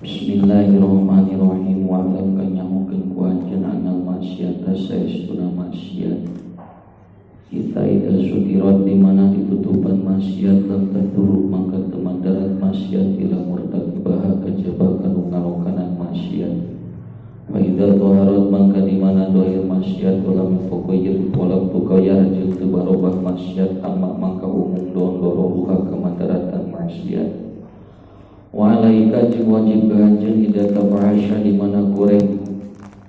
Bismillahirrahmanirrahim. Wa alam kanyamukeun ku anjeun anal maksiata saestuna maksiat. Kita ida sukirat di mana ditutupan maksiat lam taduruk maka temadarat maksiat ila murtakibah kajabakan ngalokanan maksiat. Wa idza dhaharat maka di mana dohir maksiat walam tuqayyir walam tuqayyar jeung teu barobah maksiat amma maka umum don dororuha kamadaratan maksiat. Wa alaika jeung wajib ganjeun ida tabahasya di mana goreng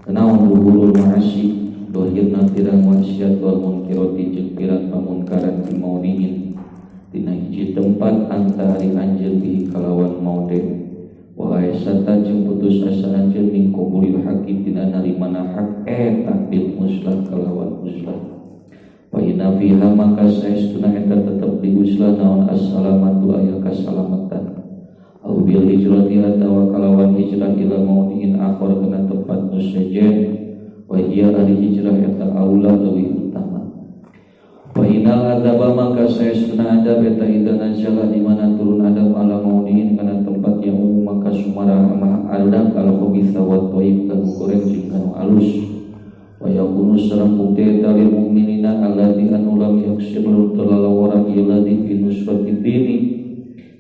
naon duhurul ma'asi dohirna pirang maksiat wal munkirati jeung pirang pamunkaran fi maudhi'in dina hiji tempat antari anjeun bihi kalawan maude wa aisata jeung putus asa anjeun min qabulil haqqi dina narimana hak eta bil muslah kalawan muslah wa inna fiha maka saestuna eta tetep di muslah naon assalamatu aya kasalamatan au bil hijrati atawa kalawan hijrah ila maudhi'in akhar kana tempat nusajen wa hiya ari hijrah eta aula leuwih utama wa inal adzaba maka saestuna adab eta ida nazala di mana turun adab ala maudhi'in kana tempat yang umum maka sumara mah adab al khabitha wa thayyib kan goreng jeung kanu alus wa yakunu sareng bukti dalil mukminina allati anu lam yaksirul talalawara illadhi fi nusrati dini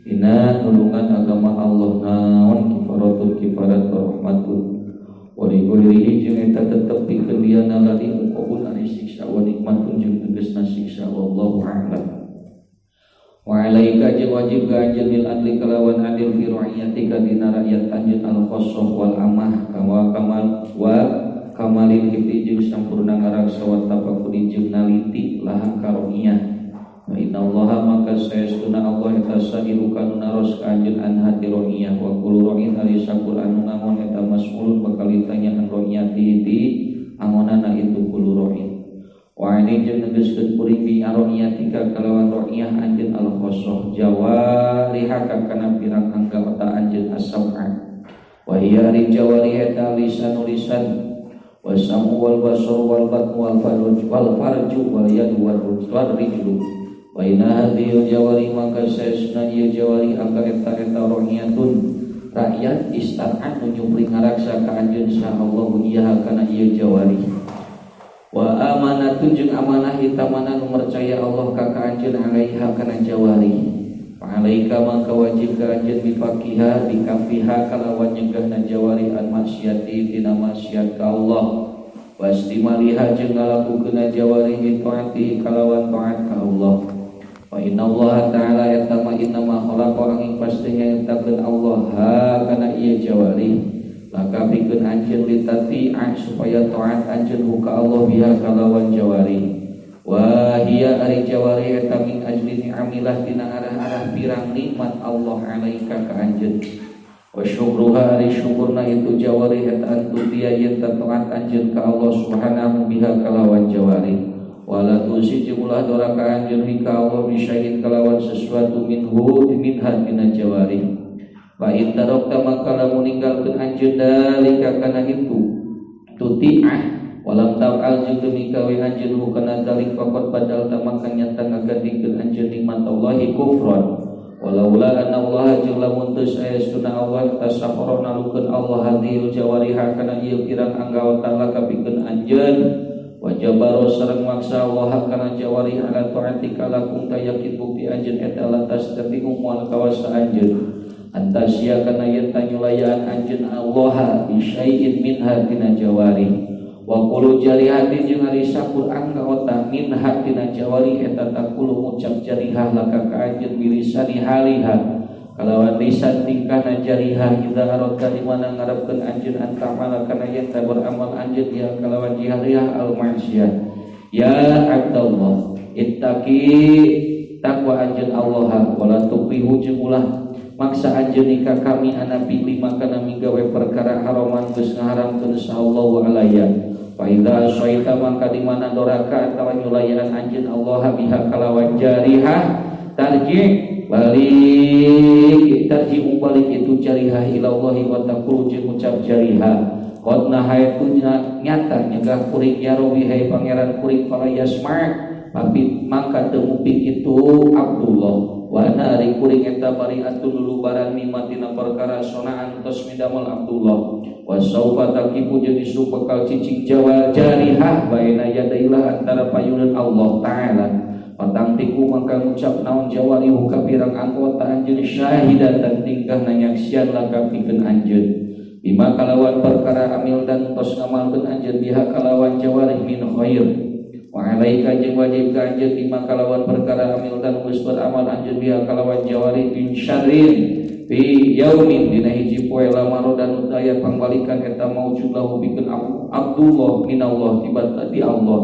ina nulungan agama Allah naon kifaratul kifarat rahmatun wali ghairihi jeung eta tetep pikeun dia nalari qabul ari siksa wa nikmatun jeung tegasna siksa wallahu a'lam. Wa alaika jeung wajib ka anjeun bil adli kalawan adil fi ra'iyatika dina rakyat anjeun al khassah wal amah kamal wa kamalil hifdi jeung sampurna ngaraksa wa tafaqudi jeung naliti lahan karunia. Wa inna allaha maka saestuna Allah eta sa'iru kanu naros ka anjeun an hati ro'iyah wa kullu ro'in ari sakur anu ngamon eta mas'ulun bakal ditanya an ro'iyatihi di angonana itu kullu ro'in wa ini jeung negeskeun kuring bi ro'iyatika kalawan ro'iyah anjeun al khassah jawarihaka kana pirang anggota anjeun as-sam'a wa hiya ari jawarih eta lisan wa samu wal basar wal batn wal farju wal yad wal rijlu wa inna hadhihi jawari maka saesna ieu jawari angka eta rohiyatun rakyat istar'an nyupri ngaraksa ka anjeun sa Allah ieu kana ieu jawari wa amanatun jeung amanah hitamana nu percaya Allah ka anjeun alaiha kana jawari fa alaika maka wajib ka anjeun bifaqiha bikafiha kalawan nyegahna jawari an maksiati dina maksiat ka Allah wastimaliha jeung ngalakukeun jawari bi taati kalawan taat ka Allah. Wa inna Allah ta'ala yatama innama khalaqa angin pastinya yatakeun Allah ha kana ieu jawari maka pikeun anjeun litati'a supaya taat anjeun ka Allah biha kalawan jawari wa hiya ari jawari eta min ajli ni'amilah dina arah-arah pirang nikmat Allah alaika ka anjeun wa syukruha ari syukurna itu jawari eta antu dia yen taat anjeun ka Allah subhanahu biha kalawan jawari wala tusi jumlah doraka anjeun ka Allah bisyai'in kalawan sesuatu minhu dina jawari wa intarokta maka lamun ninggalkeun anjeun dalika kana itu tuti'ah walam ta'al jeung demi kawe anjeun kana dalik faqad badal maka nyata ngagadikeun anjeun nikmat Allah kufran walaula anna Allah jeung lamun teu saestuna Allah tasakhara nalukeun Allah hadhil jawariha kana ieu pirang anggota laka pikeun anjeun wajabaro sareng maksa Allah kana jawari ala taatika lakum tayakin bukti anjeun eta lantas tapi umul kawasa anjeun antasya kana yen tanyulayaan anjeun Allah bi syai'in minha tina jawari wa qulu jarihati jeung ari sakur anggota minha tina jawari eta takulu ngucap jarihah laka ka anjeun bilisani haliha kalawan lisan tingkahna jarihah idza aradta di mana ngarepkeun anjeun antamala kana yen beramal anjeun ya kalawan jarihah al maksiyah ya abdallah ittaqi takwa anjeun Allah wala tuqihu jeung ulah maksa anjeun ka kami anabi lima kana migawe perkara haraman geus ngaharamkeun sallallahu alaihi fa idza syaita maka di mana doraka atawa nyulayan anjeun Allah biha kalawan jarihah tarji balik balik itu jarihah ilallahi wa taqulu jeung ucap jarihah qad nahaitu nyata nyegah kuring ya rawi hai pangeran kuring fala yasma' tapi maka teu mupik itu Abdullah wa nari kuring eta bariatun lulubaran mimatina perkara sonaan tos midamel Abdullah wa saufa taqifu jadi supekal cicing jawa jarihah baina yadailah antara payunan Allah taala patang tiku maka ngucap naon jawarihu ka pirang anggota anjeun syahidan dan tingkah nanyaksian lakapikeun anjeun bima kalawan perkara amil dan tos ngamalkeun anjeun biha kalawan jawarih min khair wa alaika jeung wajib ka anjeun bima kalawan perkara amil dan geus beramal anjeun biha kalawan jawarih min syarrin fi yaumin dina hiji poe lamaro dan daya pangbalikan eta maujud lahu bikeun Abdullah minallah tiba di Allah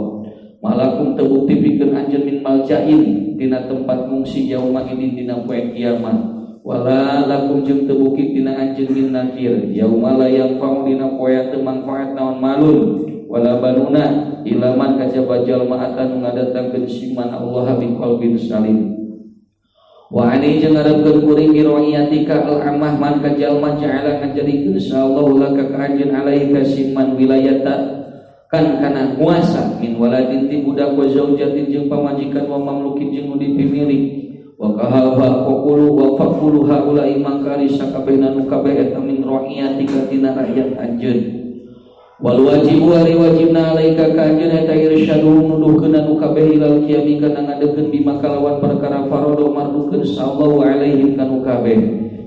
malakum terbukti pikeun anjeun min maljain dina tempat mungsi yauma idin dina poe kiamat wala lakum jeung terbukti dina anjeun min nakir yauma la yanfa'u dina poe teu manfaat naon malun wala banuna ilaman kajaba jalma atan ngadatangkeun siman Allah bi qalbin salim wa ani jeung ngarepkeun kuring bi roiyatika al amah man ka jalma ja'ala ngajadikeun insyaallah laka ka anjeun alaihi kasiman wilayata kan kana kuasa min waladin ti budak wa zaujatin jeung pamajikan wa mamlukin jeung nu dipimilik wa kahawa qulu wa faqulu haula imangkari sakabehna nu kabeh eta min roiyatika tina rakyat anjeun wal wajibu ari wajibna alaika ka anjeun eta irsyadu nuduhkeun anu kabeh ilal qiyami kana ngadekeun bima kalawan perkara faradu mardukeun sallallahu alaihi kanu kabeh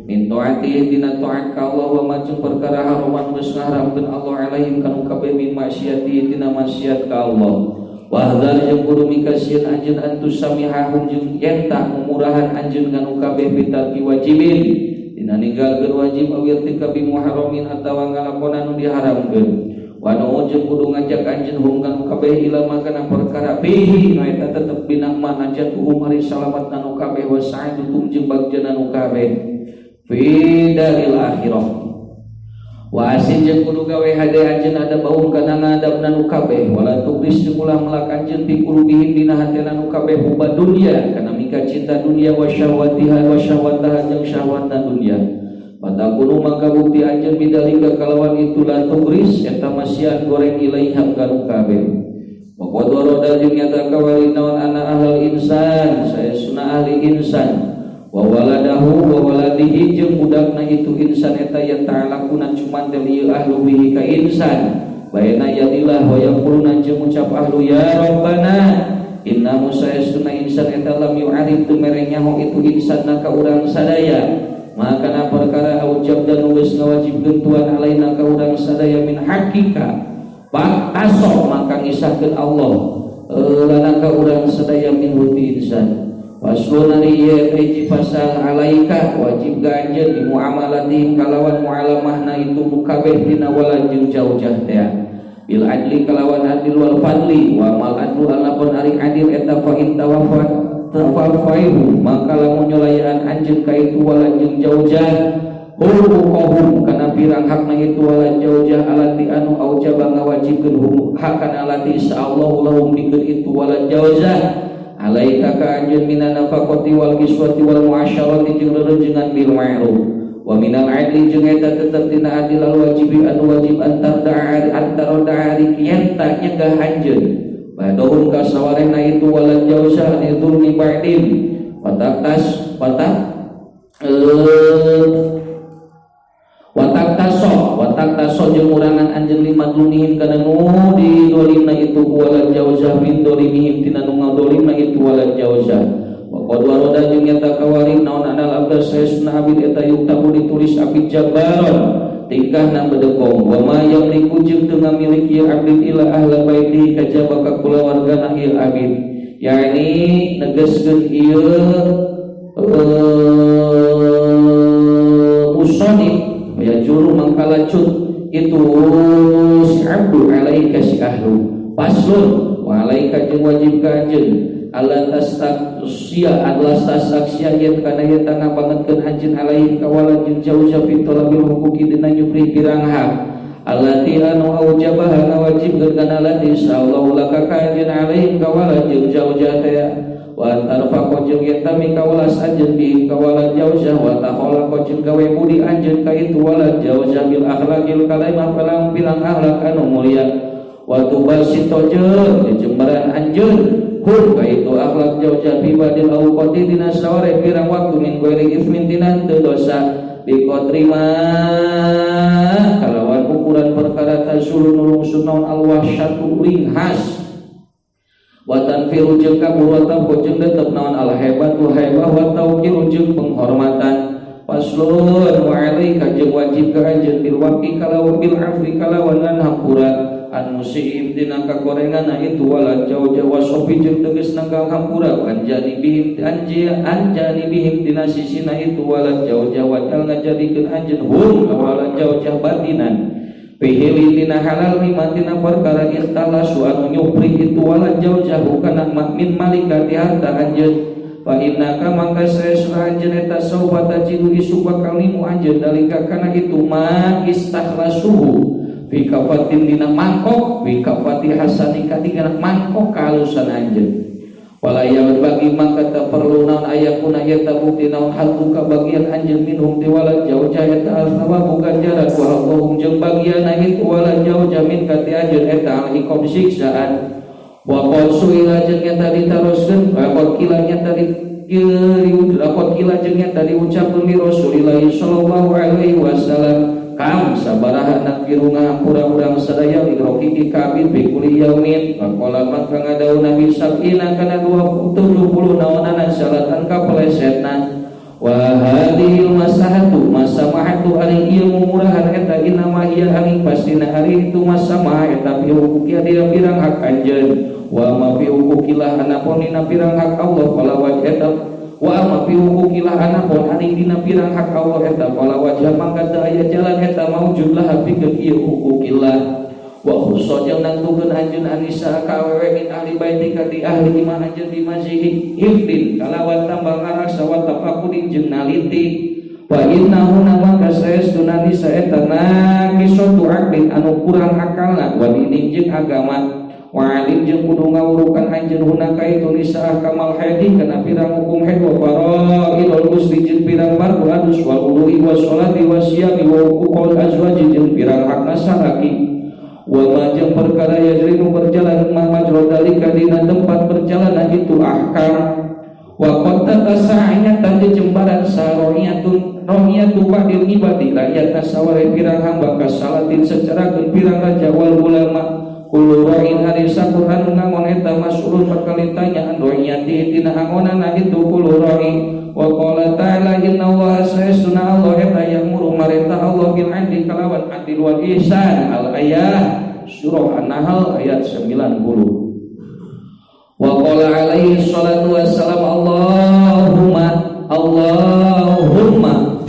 min taati dina taat ka Allah wa majeng perkara haruman geus ngaharamkeun Allah alaihi kanu kabeh min maksiati dina maksiat ka Allah wa hadzal jeung kudu mikasieun anjeun antus samihahum jeung enta mumurahan anjeun kanu kabeh bitarki wajibin dina ninggalkeun wajib awir tikabi muharramin atawa ngalakonan nu diharamkeun wa nu jeung kudu ngajak anjeun hum kana kabeh ila makana perkara bihi na eta tetep bina mah najat umari salamat nanu kabeh wa sa'adutum jeung bagja nanu kabeh fi daril akhirah wa asin jeung kudu gawe hade anjeun ada baum kana ngadab nanu kabeh wala tubris jeung ulah melak anjeun fi qulubihim dina hate nanu kabeh hubad dunya kana mika cinta dunia wa syahwatiha wa syahwataha jeung syahwatna dunia Patakunu maka bukti anjeun bidalika kalawan itu la tubris eta masian goreng ilaiham kanu kabeh. Wa qadara jeung nyata kawali naon ana ahlul insan saya sunah ahli insan wa waladahu wa waladihi jeung budakna itu insan eta ya ta'alakuna cuman dari ahlu bihi ka insan baina yadillah wa yaquluna jeung ucap ahlu ya rabbana inna musayasuna insan eta lam yu'arif tu merenyaho itu insan ka urang sadaya maka na perkara ucap dan nulis ngawajibkeun Tuhan alaina ka urang sadaya min hakika pak aso maka ngisahkeun Allah lana ka urang sadaya min huti insan wasunari ye hiji pasal alaika wajib ganjeun di muamalatihim kalawan mualamahna itu kabeh dina walad jeung jaujah teh bil adli kalawan adil wal fadli wa mal adlu alapun ari adil eta fa in tawafaihu maka lamun nyolayan anjeun ka itu walad jeung jaujah hukuhum kana pirang hakna itu walad jaujah alati anu aujaba ngawajibkeun hum hakana alati insyaallah lahum bikeun itu walad jaujah alaika ka anjeun minan nafaqati wal kiswati wal muasyarati jeung rerenjengan bil ma'ruf wa minal adli jeung eta tetep dina adil al wajibi anu wajib antara da'ari kian tak nyegah anjeun badahum ka sawarehna itu walad jauzah ni dzulmi ba'din watak taso jeung urangan anjeun limadlunihim kana nu di dolimna itu walad jauzah min dolimihim tina nu ngadolimna itu walad jauzah wa qad warada jeung nyata kawari naon anal abdas sayyidina abid eta yuktabu ditulis abid jabbaron tingkah na bedekong wa ma yamliku jeung teu ngamiliki abid ila ahla baiti kajaba ka kulawargana ieu abid yakni negeskeun ieu usani ya juru mangkalacut itu si abdu alaika si ahlu paslun wa alaika jeung wajib ka anjeun Allah tastaksia adalah tastaksia yang kana ieu tangah bangetkeun anjeun alaihi kawala jeung jauzah fi talabil huquqi dina nyupri pirang hak allati anu aujabah wajib kana lati insyaallah laka ka anjeun alaihi kawala jeung jauzah teh wa antar faqo jeung yatami kawalas anjeun bi kawala jauzah wa takhala ko jeung gawe budi anjeun ka itu wala jauzah bil akhlaqil kalimah pirang akhlak anu mulia wa tubasito jeung jembaran anjeun hum kaitu akhlak jauh jabi badil awqati dina saware pirang waktu min ghairi ismin tina teu dosa biqadrima kalawan ukuran perkara tasulu nulung sunaun alwahsyatu ringhas wa tanfiru jeung kabur wa taqu jeung tetep naon al hebatu hebah wa tauqiru jeung penghormatan paslun wa alaika jeung wajib ka anjeun bil waqi kalawan bil afwi kalawan hampura an musiim dina kagorenganna itu wala jauh-jauh sopi jeung tegas nanggal hampura anjani bihim dina sisina itu wala jauh-jauh wajal ngajadikeun anjeun hum wala jauh-jauh batinan pihili dina halal limatina perkara ikhtalasu anu nyupri itu wala jauh-jauh kana min malikati harta anjeun fa innaka mangka saesra anjeun eta saubata jidu isu bakal limu anjeun dalika kana itu ma istakhlasuhu bikafatin dina mangkok bikafati hasanika dina mangkok kalusan anjeun wala ya bagi mangka teu perlu naon ayakuna eta bukti naon hatuka bagian anjeun minhum ti wala jauh eta alsawa bukan jarak wa hum jeung bagian itu wala jauh jamin ka ti anjeun eta al-iqam siksaan wa qasuila jeung eta ditaroskeun wa qilanya tadi lakon kila jeung eta diucapkeun li Rasulillah sallallahu alaihi wasallam kam sabaraha nakfiru ngahampura urang sadaya liroki kabin bikuli yaumin faqala maka ngadau nabi sab'ina kana 70 naonana salatan kapelesetna wa hadhil masahatu masamahatu ari ieu mumurahan eta inama hiya angin pastina ari itu masamah eta piukukia dia pirang hak anjeun wa ma piukukilah anapun dina pirang hak Allah qala wa eta wa ma fi hukukilah anapun ari dina pirang hak Allah eta qala wajah mangka teu aya jalan eta maujud lah pikeun ieu hukukillah wa khusus jeung nangtukeun anjeun anisa ka awewe min ahli baitika di ahli iman anjeun di masjid hifdin kalawan tambal ngarasa wa tafaqudin jeung naliti wa innahu mangka saestuna nisa eta naqisatu aqlin anu kurang akalna wa dinin jeung agama wa alim jeung kudu ngawurukan anjeun hunaka itu nisa kamal haidi kana pirang hukum haid wa faraidul ghusli jeung pirang fardu adus wal wudu'i was sholati was siyami wa uqul azwaji jeung pirang hakna salaki wa ma jeung perkara yajrinu berjalan ma majra dalika dina tempat berjalan itu ahkam wa qad tasa'anya tadi jembaran sariyatun rohiyatu ba'dil ibadi layat tasawari pirang hamba kasalatin secara pirang raja wal ulama kullu ra'in hadisa Qur'an ngangon eta mas'ulun bakal ditanyaan rohiyati dina angonana itu kullu ra'in wa qala ta'ala inna allaha sayyiduna Allah eta ya'muru marintah Allah bil 'adli kalawan adil wal ihsan al ayat surah an-nahl ayat 90 wa qala alaihi salatu wassalam Allahumma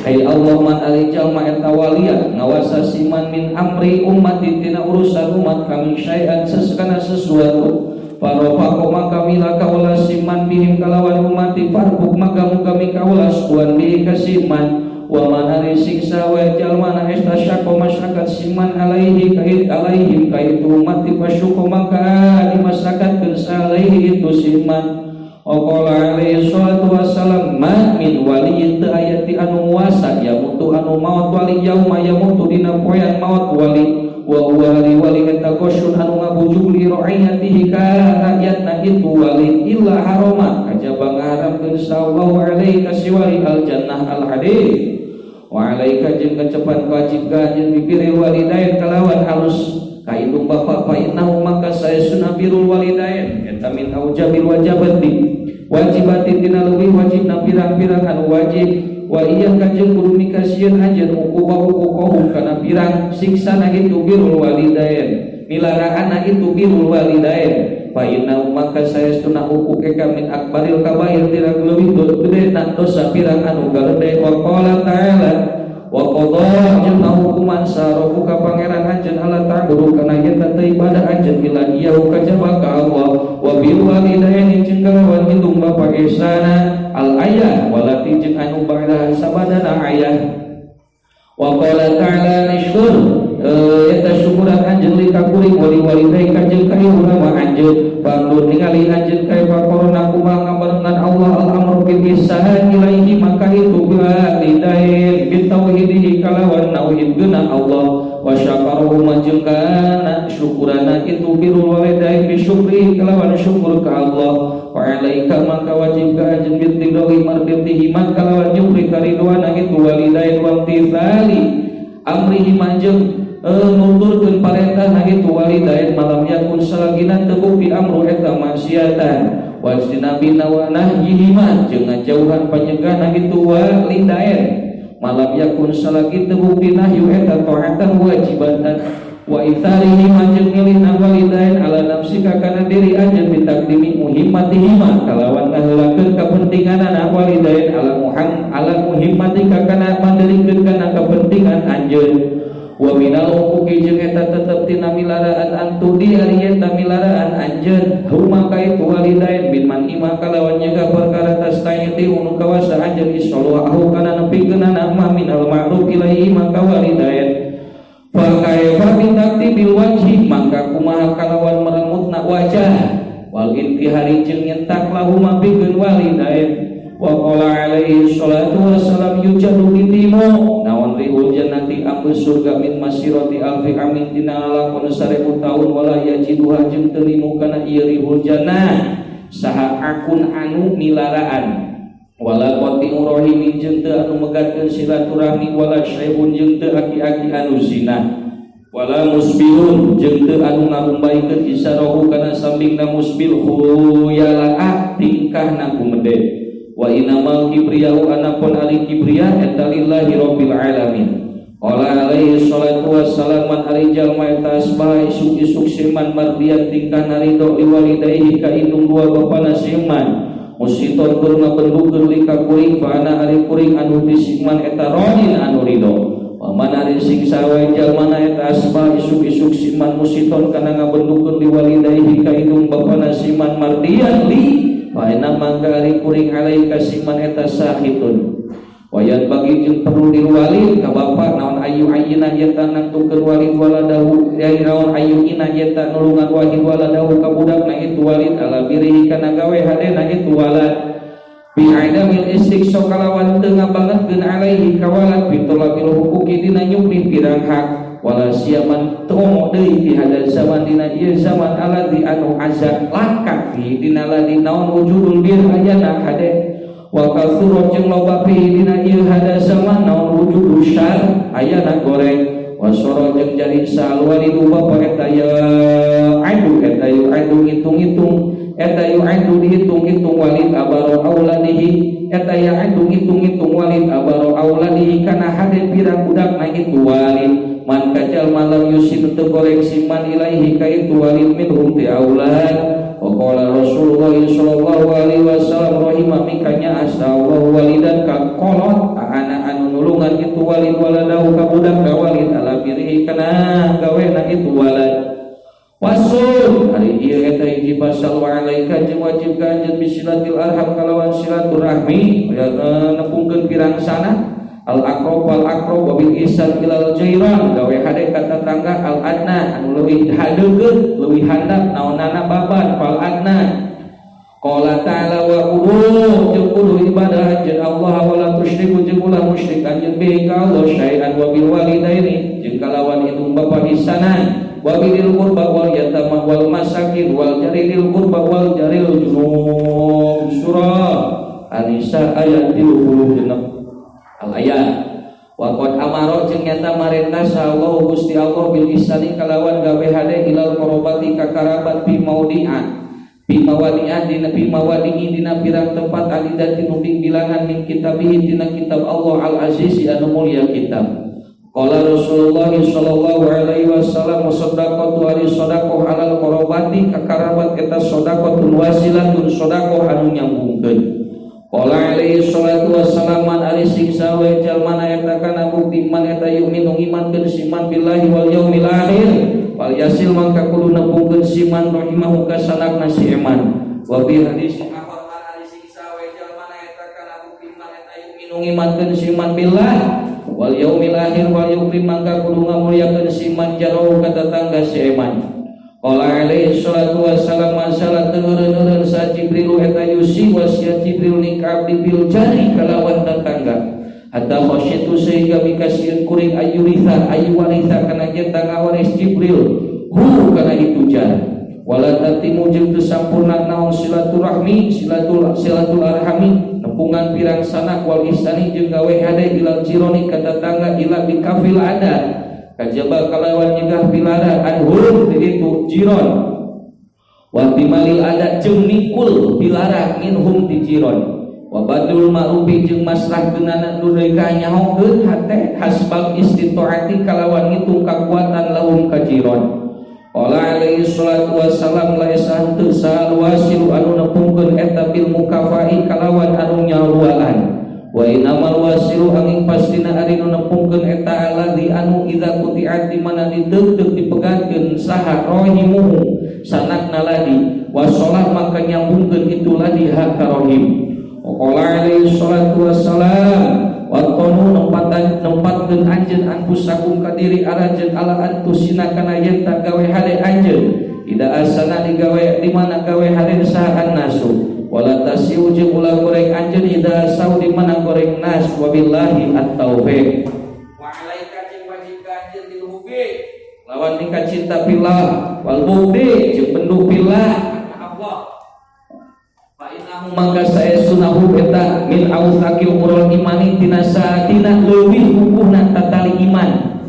ay Allah man alijal ma eta waliya ngawasa siman min amri ummati tina urusan umat kami syai'an sesukana sesuatu parofako maka mila kaula siman bihim kalawan umati farbuk maka kami kaula suan bihi kasiman wa man ari siksa wa jalmana istasyaqo masyarakat siman alaihi kait alaihim kaitu umati fasyuko maka dimasyarakat alaihi itu siman Oqala alaihi salatu wassalam ma min waliyin teu aya ti anu muasa yamutu anu maut wali yauma yamutu dina poean maut wali wa huwa wali eta qosyun anu ngabujug li ra'iyatihi ka rakyatna itu wali illa harama kajaba ngaharamkeun sallallahu alaihi kasiwali al jannah al hadid wa alaika jeung kacepat wajib ka jeung bibiril walidain kalawan halus kaidung bapak fa innahu maka saesuna birul walidain eta min aujabil wajibati wajibati dina leuwih wajibna pirang-pirang anu wajib wa iya kanjeng kudu mikasieun anjeun uqubahu kana pirang siksana itu birul walidain nilaraanna itu birul walidain fa innahu maka saestuna uquke min akbaril kabair dina leuwih gede dosa pirang anu gede wa qala ta'ala wa qadha jeung hukuman sarofu ka pangeran anjeun ala ta'budu kana yen teh ibadah anjeun ila iya kajaba ka Allah wa bil walidaini jeung kalawan indung bapa ihsana al ayat walati jeung anu ba'da sabadana ayat wa qala ta'ala nishkur eta syukuran anjeun li kakuring wali walidai kanjeun ka ulama anjeun bangun ningali anjeun ka corona kumaha ngabarengan Allah al amru bil ihsan ilaihi maka itu walidain bitauhidihi kalawan nuhibkeuna Allah wa syakarahu jeung kana syukurana itu birrul walidain bi syukri kalawan syukur ka Allah wa alaika maka wajib ka anjeun bitidoi mardatihi maka kalawan nyupri karidwana itu walidain wa imtithali amrihi manjeng nuturkeun parentah itu walidain malam yakun salagina terbukti amru eta maksiatan wajtinabina wa nahyihima jeung ngajauhan panjegahna itu walidain malam yakun salagi terbukti nahyu eta ta'atan wajibatan wa itsarihi manjeng milihna walidain ala nafsika kana diri anjeun bitakdimi muhimmatihima kalawan ngaheulakeun kapentinganna walidain ala muhimmatika kana mandirikeun kana kapentingan anjeun wa minal huquqi jeung eta tetep tina milaraan antudi ari eta milaraan anjeun huma ka itu walidain bin man ima kalawan nyaga perkara tastayati unu kawasa anjeun isallahu kana nepikeunana ma minal ma'ruf ilaihi maka walidain fa kaifa bi taktibil wajhi maka kumaha kalawan meremutna wajah wal intihari jeung nyentak lahu mapikeun walidain wa qala alaihi salatu wassalam yujadu bitimu naon rihul jannati ambe surga min masirati alfi amin dina lakon 1000 taun wala yajiduha jeung teu nimu kana ieu rihul jannah saha akun anu milaraan wala qati'u rahim jeung teu anu megatkeun silaturahmi wala syaibun jeung teu aki-aki anu zina wala musbilun jeung teu anu ngabumbaikeun isarahu kana sambingna musbil khuyala tingkahna kumede wa inamal kibriyau anapun ari kibriya eta lillahi rabbil alamin qala alaihi salatu wassalam man ari jalma eta asbah isuk-isuk siman mardian tingkah narido liwalidayhi ka indung dua bapana siman musiton keur ngabendukeun lika kuring fa ana ari kuring anu disikman eta rodin anu ridho wa man ari siksa wae jalmana eta asbah isuk-isuk siman musiton kana ngabendukeun liwalidayhi ka indung bapana siman mardian li wa inna mangka ari kuring alai kasiman eta sahitun wayat bagi jeung perlu diluwalid ka bapa naon ayu ayeuna eta nangtukeun walid waladahu ya naon ayu ina eta nulungan walid waladahu ka budakna itu walid ala birihi kana gawe hadena itu walad bi aidamil istiqsa kalawan teu ngabangetkeun alaihi ka walad bi tolabil huquqi dina nyupri pirang hak wala siaman tomo deui di hada zaman dina ieu zaman alladzi anu azab lakak fi dina ladzi naon wujudul bir ayana hade wa kasura jeung loba fi dina ieu hada zaman naon wujudul syar ayana goreng wa soro jeung jadi sal walidu bapa eta ya adu eta yu adu ngitung-ngitung eta yu adu dihitung-hitung walid abaro auladihi eta ya adu ngitung-ngitung walid abaro auladihi kana hade pirang budakna itu walid man kajal malam yusib teu koreksi man ilaihi ka itu walid minhum ti aulad wa qala Rasulullah sallallahu alaihi wasallam rahimah mikanya asallahu walidan ka kolot ana anu nulungan itu walid waladahu ka budak ka walid ala birihi kana gawena itu walad wasul hari ieu eta hiji pasal wa alaika jeung wajib ka anjeun bisilatil arham kalawan silaturahmi nepungkeun pirang sana al-aqrab wal-aqrab wa bil ihsan ilal jairan gawe hade ka tetangga al-adna anu leuwih hadeukeun leuwih handap naonana babat fal adna qala ta'ala wa qulu jeung kudu ibadah jeung Allah wala tusyriku jeung ulah musyrik anjeun bihi ka Allah syai'an wa bil walidaini jeung kalawan indung bapa ihsanan wa bil qurba wal yatama wal masakin wal jarilil qurba wal jaril junub surah An-Nisa ayat 36 al-ayat wa qad amara jeung nyata marentah Allah Gusti Allah bil ihsani kalawan gawe hade ilal qarabati ka karabat bi maudi'an bi mawadi'an dina bi mawadi'i dina pirang tempat alidati nubing bilangan min kitabihi dina kitab Allah al-aziz anu mulya kitab qala Rasulullah sallallahu alaihi wasallam sadaqatu ari sadaqah alal qarabati ka karabat eta sadaqatul wasilatun sadaqah anu nyambungkeun qala alaihi salatu wassalam man ari siksa wa jalmana eta kana bukti man eta yu'minu imankeun siman billahi wal yaumil akhir wal yasil mangka kudu nepungkeun siman rahimahu ka sanakna si iman wa bi hadis ahad man ari siksa wa jalmana eta kana bukti man eta yu'minu imankeun siman billah wal yaumil akhir wal yukrim mangka kudu ngamulyakeun siman jaro ka tetangga si iman qala alaihi salatu wassalam masalah teureun-eureun sa Jibril eta yusi wasiat Jibril ni ka abdi bil jari kalawan tetangga hatta khasyitu sehingga mikasieun kuring ayu warisa kana jenta ngawaris Jibril hu kana itu jar wala tatimu jeung teu sampurna naon silaturahmi silatul arhami nepungan pirang sanak wal ihsani jeung gawe hade ilal jironi ka tetangga ila di kafil ada kajaba kalawan nyegah pilara anhum di itu jiron wa timalil ada jeung nikul pilara minhum di jiron wa badul ma'rufi jeung maslah geunana nu deui ka nyahokeun hate hasbal istitaati kalawan ngitung kakuatan lahum ka jiron. Qala alaihi salatu wassalam la yasantu sal wasilu anu nepungkeun eta bil mukafai kalawan anu nyarualan wa inamal wasilu angin pastina ari nu nepungkeun eta alladzi anu idza quti'at di mana dideug dipegangkeun saha rahimu sanakna ladi wa shalah maka nyambungkeun itu ladi hak ka rahim. Qala alaihi salatu wassalam watonu nempatkeun anjeun anfusakum ka diri arajeun ala antusina kana yen tak gawe hade anjeun ida asana digawe di mana gawe hade sahan nasu wala tasiu jeung ulah goreng anjeun ida sau di mana goreng nas wabillahi at-taufiq wa alaika jeung wajib anjeun di hubi lawan tingkat cinta pillah wal budi jeung pendu pillah Allah maka saya sunahu eta min ausakil umurul imani tina satina leuwih kukuhna tatali iman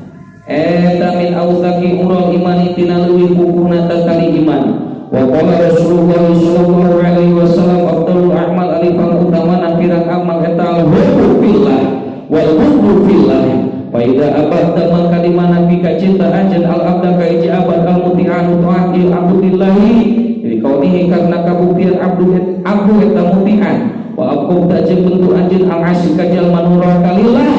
eta min ausakil umurul imani tina leuwih kukuhna tatali iman wa qala Rasulullah sallallahu alaihi wasallam afdalul a'mal alifal utamana pirang amal eta al-hubbu fillah wal hubbu fillah fa idza abadta maka di mana bika cinta anjeun al-abda ka iji abad al-muti'anu ta'atil abdillahi kaunihi karena kabuktian abdu eta mutian wa abkum tajib bentuk anjeun al asyik kajal manura kalillah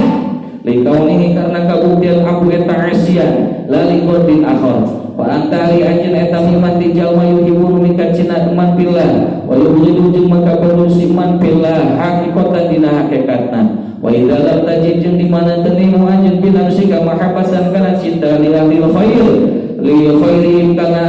li kaunihi karena kabuktian abdu eta asyan la li qadin akhar wa antari anjeun eta miman di jalma yuhibun mika cina teman billah wa yuhidu jeung maka berusi man billah hakikatan dina hakikatna wa idza lam tajid jeung di mana teu nimu anjeun bilang sika mahabbatan kana cinta li ahlil khair li khairin kana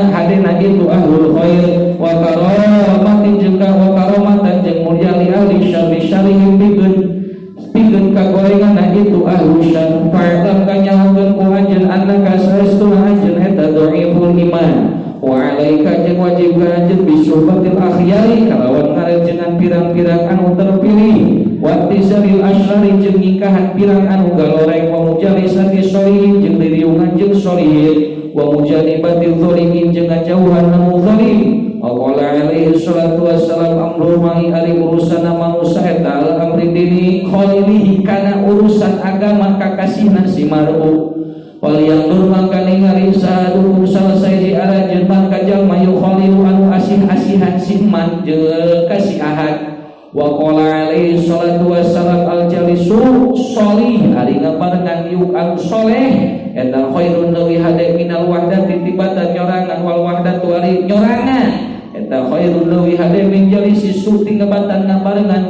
hadina itu ahlul khair wa karamatin jeung wa karamatan jeung mulia li ahli syarri syarihim pikeun kagorengan itu ahlul syarr fa'lam kanyahokeun ku anjeun annaka saestuna anjeun eta dhaiful iman wa alaika jeung wajib ka anjeun bisuhbatil akhyari kalawan ngarejengan pirang-pirang anu terpilih wa tisaril asyari jeung nikahan pirang anu galoreng wa mujalisati sholihin jeung diriungan jeung sholihin wa mujanibatil zalimin jeung ngajauhan anu zalim qala alaihi salatu wassalam amrul ma'i ari urusan manusia eta al amri dini khalilihi kana urusan agama kakasihan si mar'u wal yandur maka ningali sadukum salasa di arajeun maka jalma yu khalilu anu asih-asihan siman jeung kasiahan wa qala alaihi salatu wassalam al jalisu sholih ari ngabarengan yuk al soleh eta khairun nawi hade minal wahdati tibatan nyorangan wal wahdatu ari nyorangan eta khairun nawi hade min jalisi suting ngebatan ngabarengan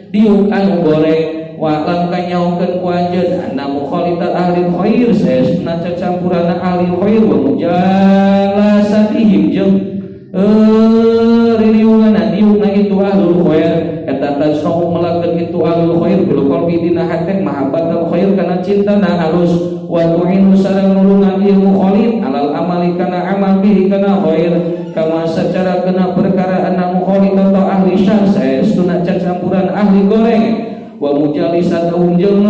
diuk anu goreng wa lam kanyaokeun ku anjeun anna mukhalitat ahli khair saestuna cacampurana ahli khair wa mujalasatihim jeung ririungan diuk itu ahlul khair eta tasawuf melakeun itu ahlul khair bil qalbi dina hate mahabbatul khair kana cintana halus wa tu'inu sareng nulungan ieu mukhalid alal amali kana amal bihi kana khair kama sacara kena perkara anna mukhalid atau ahli syarr saestuna cacampuran ahli goreng wa mujalisatuhum jeung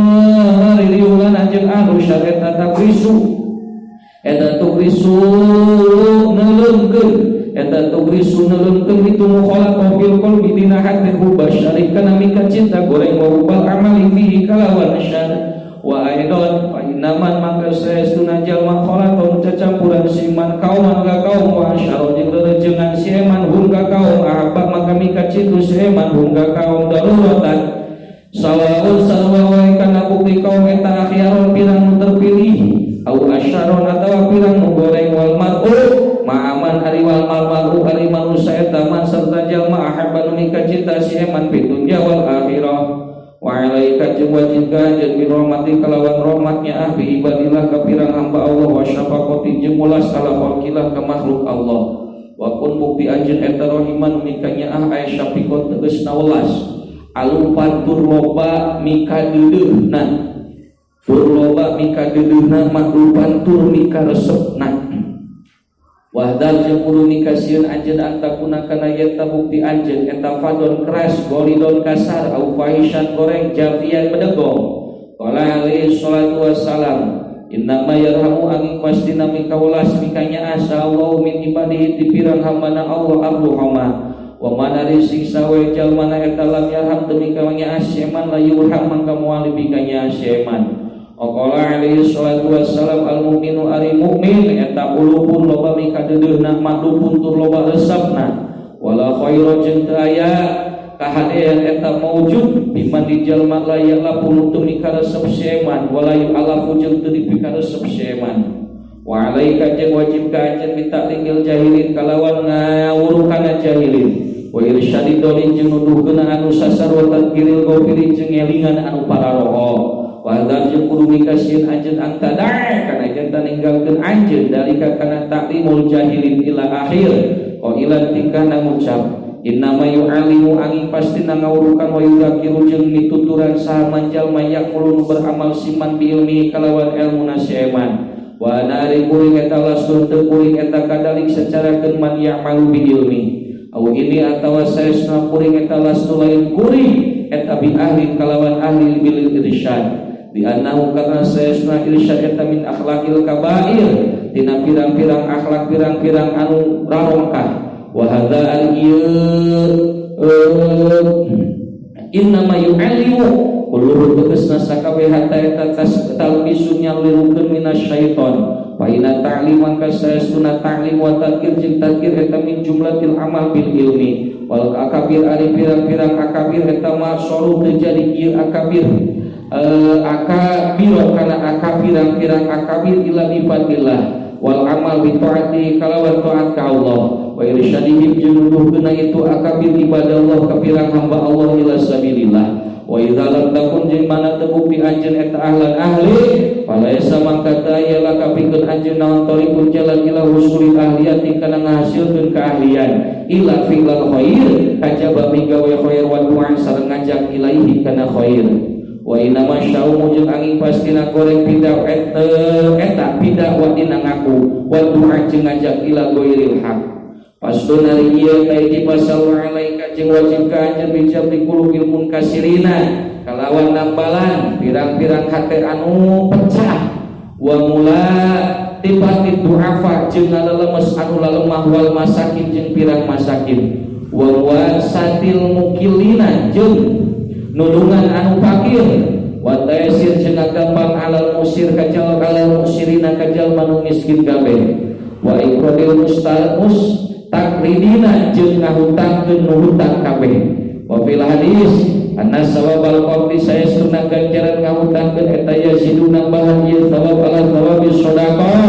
ririungan jeung ahli syarr eta takrisu eta tukrisu neleungkeun eta tugrisu neleungkeun itu mukhalafah fil qalbi dina hati hubasyari kana mika cinta goreng wa rubal amali bihi kalawan syarr wa aidan fa innaman maka saestuna jalma khalaqon cacampuran siman kauman ka kaum wa syarr jeung rerenjengan si eman hum ka kaum ahabba maka mika cintu si eman hum ka kaum daruratan sawaun sarwa kana bukti kaum eta akhyarul pirang terpilih au asyaron atawa pirang goreng wal mar'u ma'aman ari wal mar'u ari manusia eta man sarta jalma ahabba mika cinta si eman fitunya wal akhirah wa alaika jeung wajib ka jeung bi rahmati kalawan rahmatnya ahli ibadillah ka pirang hamba Allah wa syafaqati jeung ulas ala khalqillah ka makhluk Allah wa kun bukti anjeun eta rahiman mikanya ay syafiqon tegasna ulas alupan tur loba mika dedeuna tur loba mika dedeuna maklupan tur mika resepna wahdal jeung kudu mikasieun anjeun antakuna kana yeta bukti anjeun eta fadon keras golidon kasar au fahishan goreng jafian bedegong qala alaihi salatu wassalam innama yarhamu angin pastina mikawelas mikanya asallahu min ibadihi ti pirang hambana Allah arruhama wa manari sing sawe jalmana eta lam yarham demi kawanya asyaman la yurham mangka moal bikanya asyaman. Qala alaihi salatu wassalam al mu'minu ari mu'min eta ulupun loba mikadedeuna madupun tur loba resepna wala khairu jeung teu aya kahadean eta maujud biman di jalma layak lapun teu mikaresep syaman wala yu'alafu jeung teu dipikaresep syaman. Wa alaika jeung wajib ka anjeun bitaklinggil jahilin kalawan ngawurukana jahilin wa irsyadi dolin jeung nuduhkeun anu sasar wa tadkiril ghafilin jeung elingan anu pararoho wa hadzal jeung kudu mikasieun anjeun angtada'a kana jantan ninggalkeun anjeun dalika kana taklimul jahilin ila akhir qailan tingkana ngucap innama yu'alimu angin pastina ngawurukan wa yudzakiru jeung mituturan saha manjalma yaqulun beramal siman bi ilmi kalawan ilmuna syaman wa nari kuring eta lasdun teu kuring eta kadalik secara keun man ya'malu bi ilmi au ini atawa saesna kuring eta lasdu lain kuring eta bi ahli kalawan ahli bil irsyad bi annahu kana saesna irsyad eta min akhlaqil kabair tina pirang-pirang akhlak pirang-pirang anu rarongkah wa hadza innama yu'allimu kulluhu tegasna sakabeh hatta eta talbisunya lirukeun minasyaiton fa inna ta'liman kasastuna ta'lim wa tadkir jeung tadkir eta min jumlatil amal bil ilmi wal akabir ari pirang-pirang akabir eta ma soru teu jadi ieu akabir akabir kana akabirang-pirang akabir ila ifatillah wal amal bi taati kalawan taat ka Allah wa irsyadihim jeung nuduhkeun itu akabir ibadah Allah ka pirang hamba Allah ila sabilillah wa idza lam takun jeung mana terbukti anjeun eta ahlan ahli falaisa mangka teu aya lakapikeun anjeun naon thariqun jalan ila husulil ahliyati kana ngahasilkeun keahlian ila fi'lal khair kajaba migawe khair wa du'an sareng ngajak ilaihi kana khair wa inna masya'umu jeung angin pastina goreng bidah eta bidah wa dina ngaku wa du'an jeung ngajak ila ghairil haq pasdun ari ieu taiti pasal alaika jeung wajib ka anjeun bijab dikulubil munkasirina kalawan nambalan pirang-pirang hate anu pecah wa mula tipati du'afa jeung lemes anu lalemah wal masakin jeung pirang masakin wa wasatil mukillina jeung nulungan anu fakir wa taysir jeung gampang alal musir kajal alal musirina kajal manu miskin kabeh wa iqradil mustamus takridina jeung ngahutangkeun nu hutang kabeh wa fil hadis anna sawabal qardi saestuna ganjaran ngahutangkeun eta yazidu nambahan ieu sawab ala sawabi shadaqah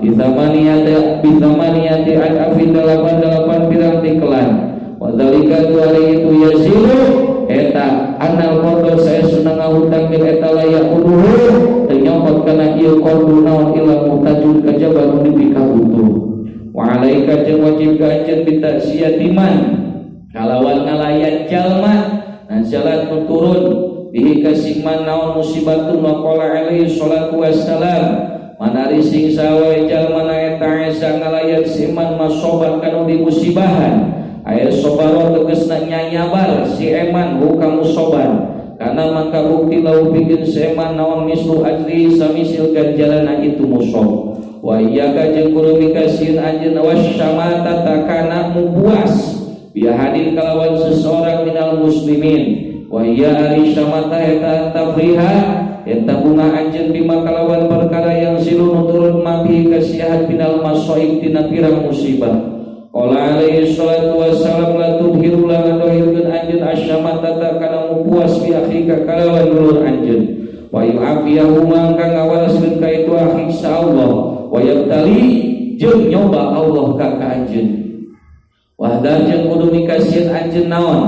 bithamaniyati al-afin dalapan pirang tikelan wa dzalika tuari itu yazidu eta anal qardul saestuna ngahutangkeun eta layak kuduhu teu nyokot kana ieu qardu naon ila muhtajun kajaba nu dipika butuh wa alaika jeung wajib ka anjeun bitaksiyatiman kalawan ngalayan jalma nazalat turun bihi kasingman naon musibatun wa qala alaihi salatu wassalam manari sing sawe jalma na eta esa ngalayan siman masoban kanu di musibahan aya sobaro tegasna nyanyabar si eman buka musoban karena mangka bukti lau bikin si eman naon mislu ajri samisil ganjalana itu musob wa iyyaka jeung kudu mikasieun anjeun wasyamata takana mubuas biahadin kalawan seseorang minal muslimin wa iya ari syamata eta tafriha eta bunga anjeun bima kalawan perkara yang silu nuturun mabi kasihat minal masaib tina pirang musibah qala alaihi salatu wassalam la tudhiru la ngadohirkeun anjeun asyamata takana mubuas bi akhika kalawan dulur anjeun wa yu'afiyahu mangka ngawalaskeun ka itu akhi insyaallah wa yabtali jeung nyoba Allah ka anjeun wahda jeung kudu mikasieun anjeun naon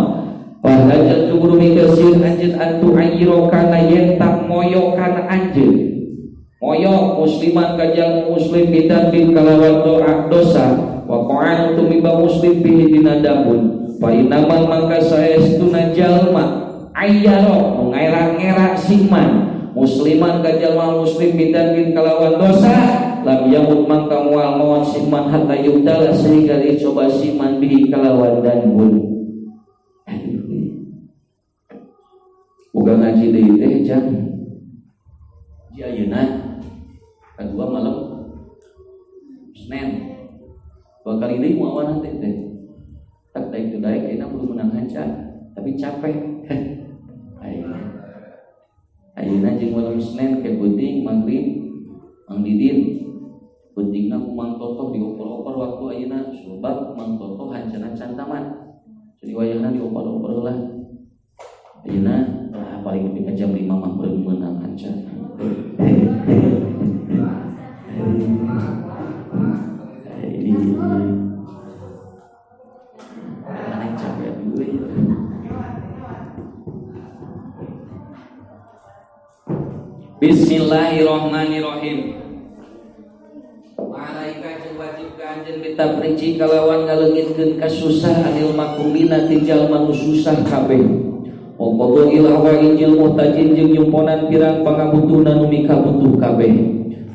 wahda jeung kudu mikasieun anjeun antu ayyiro kana yen tak moyo kana anjeun moyo musliman kajang muslim bidan bil kalawan dosa wa qa'an tumiba muslim bihi dina damun fa inamal mangka saestuna jalma ayyaro nu ngera-ngera siman musliman ka jalma muslim bidan kalawan dosa lam yamut mangka moal mawan siman hatta yubdala sehingga dicoba siman bihi kalawan danbun. Uga ngaji deui teh jam di ayeuna kadua malam Senin dua kali deui moal awan teh tak daek daek ayeuna kudu menang hanca tapi capek. Ayeuna jeung malam Senin ke penting maghrib Mang Didin pentingna ku Mang Toto dioper-oper waktu ayeuna sebab Mang Toto hancana can tamat. Jadi wayahna dioper-oper lah. Ayeuna paling lebih jam 5 mah menang hancan. Capek dulu ya. Bismillahirrahmanirrahim. Malaika jeung wajib ka anjeun bitafriji kalawan ngaleungitkeun kasusah anil makrumina ti jalma nu susah kabeh. Qadul ilah wa injil muhtajin jeung nyumponan pirang pangabutuhna nu mikabutuh kabeh.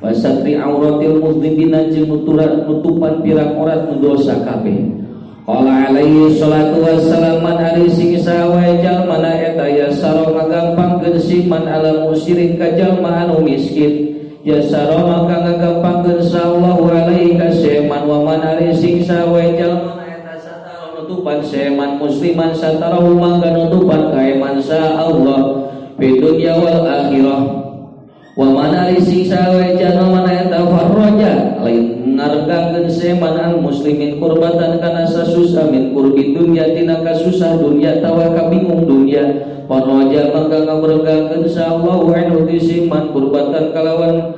Wa satri auratil muslimina jeung nutupan pirang aurat nu dosa kabeh. Qala alaihi salatu wassalam man ari sing sawae jalmana eta yasaro ngagampangkeun siman ala musirin ka jalma anu miskin. Yasaro maka ngagampangkeun sallallahu alaihi kaseman wa man ari sing sawae jalma nutupan seman musliman satarahu mangga nutupan kaeman sa Allah fi dunya wal akhirah wa man ari sing sawe jalma eta farraja lain ngargakeun seman al muslimin kurbatan kana sasusah min kurbi dunya tina kasusah dunya tawa kabingung dunya farraja mangga ngabregakeun sa Allah wa anu siman kurbatan kalawan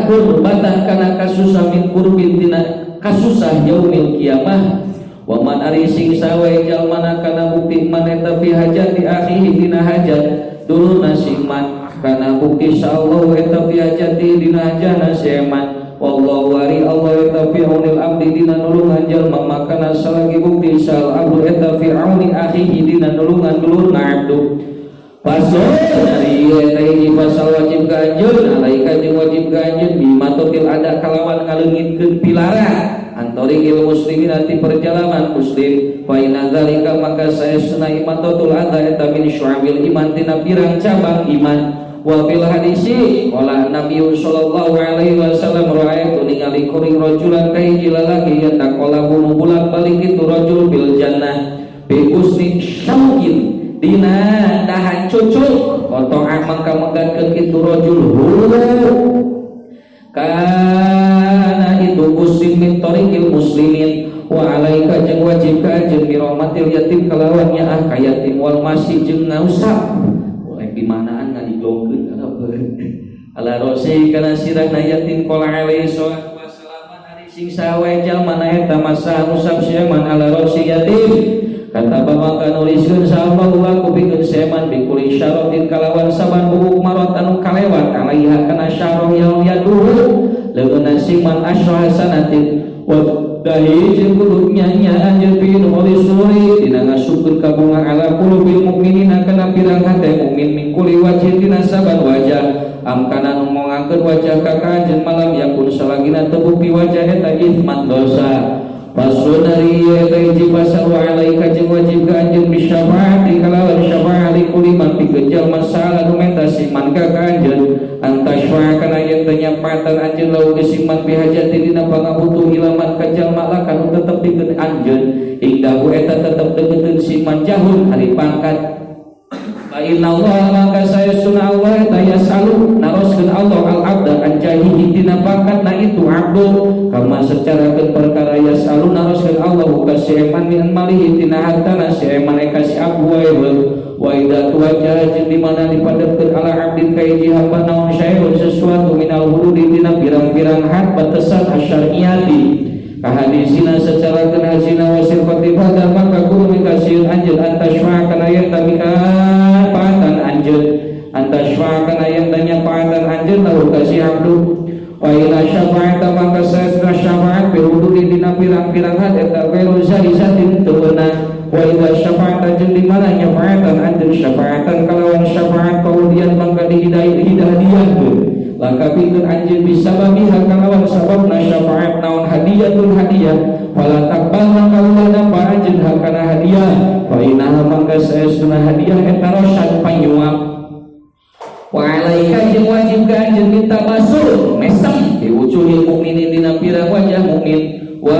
kurbatan kana kasusah min kurbi tina kasusah yaumil kiamah wa man ari sing sawe jalmana kana bukti maneta fi hajati akhihi dina hajat dulurna siman kana bukti sallallahu eta fi hajati dina hajana seman wallahu wari Allah eta fi aunil abdi dina nulungan jalma makana salagi bukti sal abdu eta fi auni akhihi dina nulungan dulurna abdu. Pasal dari hiji pasal wajib ganjeun alaika jeung wajib ganjeun bimatotil ada kalawan ngaleungitkeun pilara antori il muslimin ati perjalanan muslim fa inna zalika maka saestuna imatatul ada eta min syu'abil iman tina pirang cabang iman wa fil hadisi qala nabi sallallahu alaihi wasallam ra'aitu ningali kuring rajulan kahiji lalaki yataqala bunu bulak-balik itu rajul bil jannah bi usni syaukin dina dahan cucuk atau amang kamanggatkeun kitu rajul kana itu muslim min tariqil muslimin wa alaika jeung wajib ka jeung bi rahmatil yatim kalawan nyaah ka yatim wal masih jeung ngausap oleh di manaan ngadigongkeun ala rosi kana sirahna yatim qala alaihi salatu wassalamu ari sing sawe jalma eta masa usap seman ala rosi yatim kata bapak nuliskeun sallallahu aku pikeun seman bikuli syaratin kalawan saban bubuk marot anu kalewat alaiha kana syarah yang yaduhu leuna siman asyra sanatin wa dahi jeung kudu nyanya anjeun fi nulisuri dina ngasupkeun ka bunga ala qulubil mukminina kana pirang hate mukmin min kuli wajhin dina saban wajah amkana nu mongakeun wajah ka kanjeun malam yakun salagina tebuk di wajah eta ithman dosa. Pasunari eta hiji pasal wa alaika jeung wajib ka anjeun bisyafaati kalawan syafaat li kulli man pikeun jalma salah nu menta siman ka anjeun antasya kana yen teh nyampatan anjeun lau gesiman bihajati dina pangabutuh ilaman ka jalma lakan tetep pikeun anjeun ingdahu eta tetep deukeuteun siman jahun hari pangkat. Fa inna Allah maka sayasuna Allah ta yasalu naroskeun Allah al abda an jahihi dina pangkatna itu abdu kama secara perkara yasalu naroskeun Allah ka seman min malihi dina hartana seman eka si abdu wa idza tuwajjah jeung di mana dipadepkeun ala abdin ka hiji hamba naon syai'un sesuatu minal hududi dina pirang-pirang hak batasan asyariyati kahadisina secara kenasina wasil fatibah maka kudu mikasiun anjeun antasya kana yen tamika paatan anjeun antasya kana yen tanya paatan anjeun lahu kasih abdu wa ila syafa'ata maka sastra syafaat berwududi dina pirang-pirang had eta beru sarisatin teuna wa ila syafa'at mana syafaatan anjeun syafaatan kalawan syafaat kaudian mangka hidayah laka pikeun anjeun bisababiha kalawan sababna syafaat naon hadiyatun hadiah fala takbal mangka ulah nampa anjeun hakana hadiah fa innaha mangka saestuna hadiah eta rosyad panyuap wa alaika jeung wajib ka anjeun minta basur mesem di wujuhil mukminin dina pirang wajah mukmin wa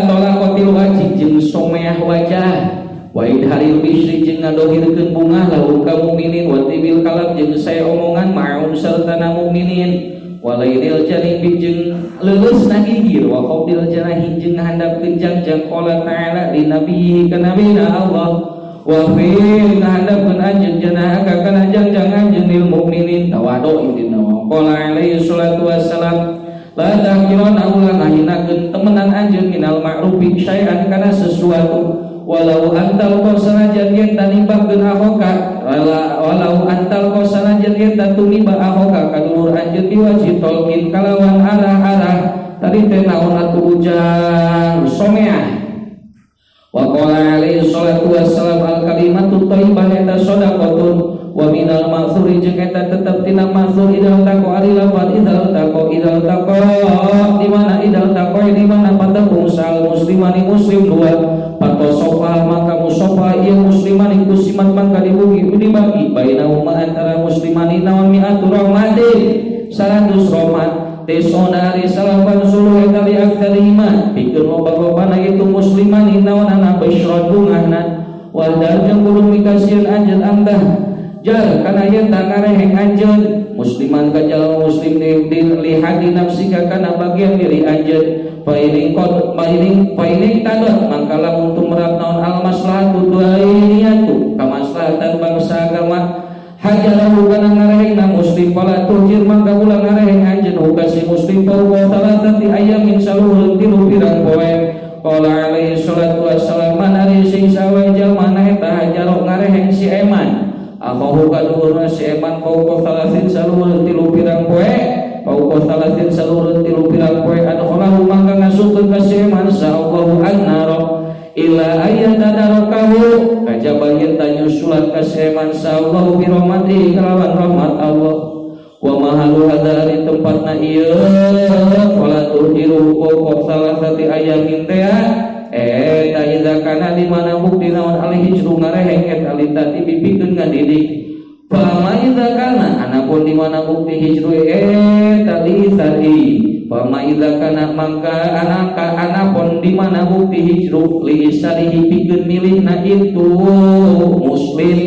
talaqatil wajib jeung someah wajah wa idharil bisri jeung ngadohirkeun bungah lahu ka mukminin wa tibil kalam jeung saya omongan ma'um sarta na mukminin wa lailil janibi jeung leuleusna gigir wa qabdil janahi jeung ngahandapkeun jangjang qala ta'ala li nabiyhi ka nabina Allah wa fi ngahandapkeun anjeun janaha ka kana jangjang anjeun lil mukminin tawadu intina wa qala alaihi salatu wassalam la tahqirana ulah ngahinakeun temenan anjeun minal ma'rufi syai'an kana sesuatu walau antal qasana jadian tanibahkeun ahoka walau antal qasana jadian tuniba ahoka kadulur anjeun diwajib tolkin kalawan arah-arah tadi teh naon atuh ujang someah wa qala alaihi salatu wassalam al kalimatu thayyibah eta shadaqatun wa minal ma'thuri jeung eta tetep tina ma'thur idal taqo ari lafal idal taqo di mana patepung sal muslimani muslim dua pato sofa maka musofa ieu muslimani kusimat mangka dibagi bainahuma antara muslimani naon mi'atu rahmatin 100 rahmat tesonari salapan suluh eta li aktarihima pikeun loba-lobana itu muslimani naon ana basyra bungahna wahdar jeung kudu mikasieun anjeun amdah jar kana yen tak ngareheng anjeun musliman ka jalma muslim lihat di nafsika kana bagian diri anjeun pailing tadot mangka lamun tumrap naon al maslahatu duainiyatu kamaslahatan bangsa agama hajalahu kana ngarehengna muslim fala tujir mangka ulah ngareheng anjeun uga si muslim pauwa salatati ayamin saluhun tilu pirang poe qala alaihi salatu wassalam man ari sing sawe jalma eta hajarok ngareheng si eman akahu kadulurna si eman pauko salasin saluhun tilu pirang poe pauko salasin saluhun tilu pirang poe adkhalahu mangka ngasukeun ka si eman sa'allahu annaro illa ayyadarokahu kajaba yen tanyusulan ka si eman sa'allahu bi rahmatihi kalawan rahmat Allah wa mahalu hadari tempatna ieu fala tuhiru pauko salasati ayamin teh eta idza kana di mana bukti naon al hijru ngareheng eta litati pipikeun ngadidik fama idza kana anapun di mana bukti hijru eta litati fama idza kana mangka anapun di mana bukti hijru li isarihi pikeun milihna itu muslim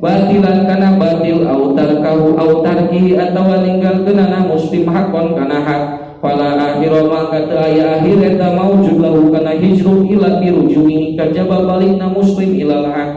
batilan kana batil autarkahu autarki atawa ninggalkeunana muslim hakon kana hak fala akhira maka teu aya akhir eta maujud lahu kana hijrun ila birujumi kajaba balikna muslim ilal haq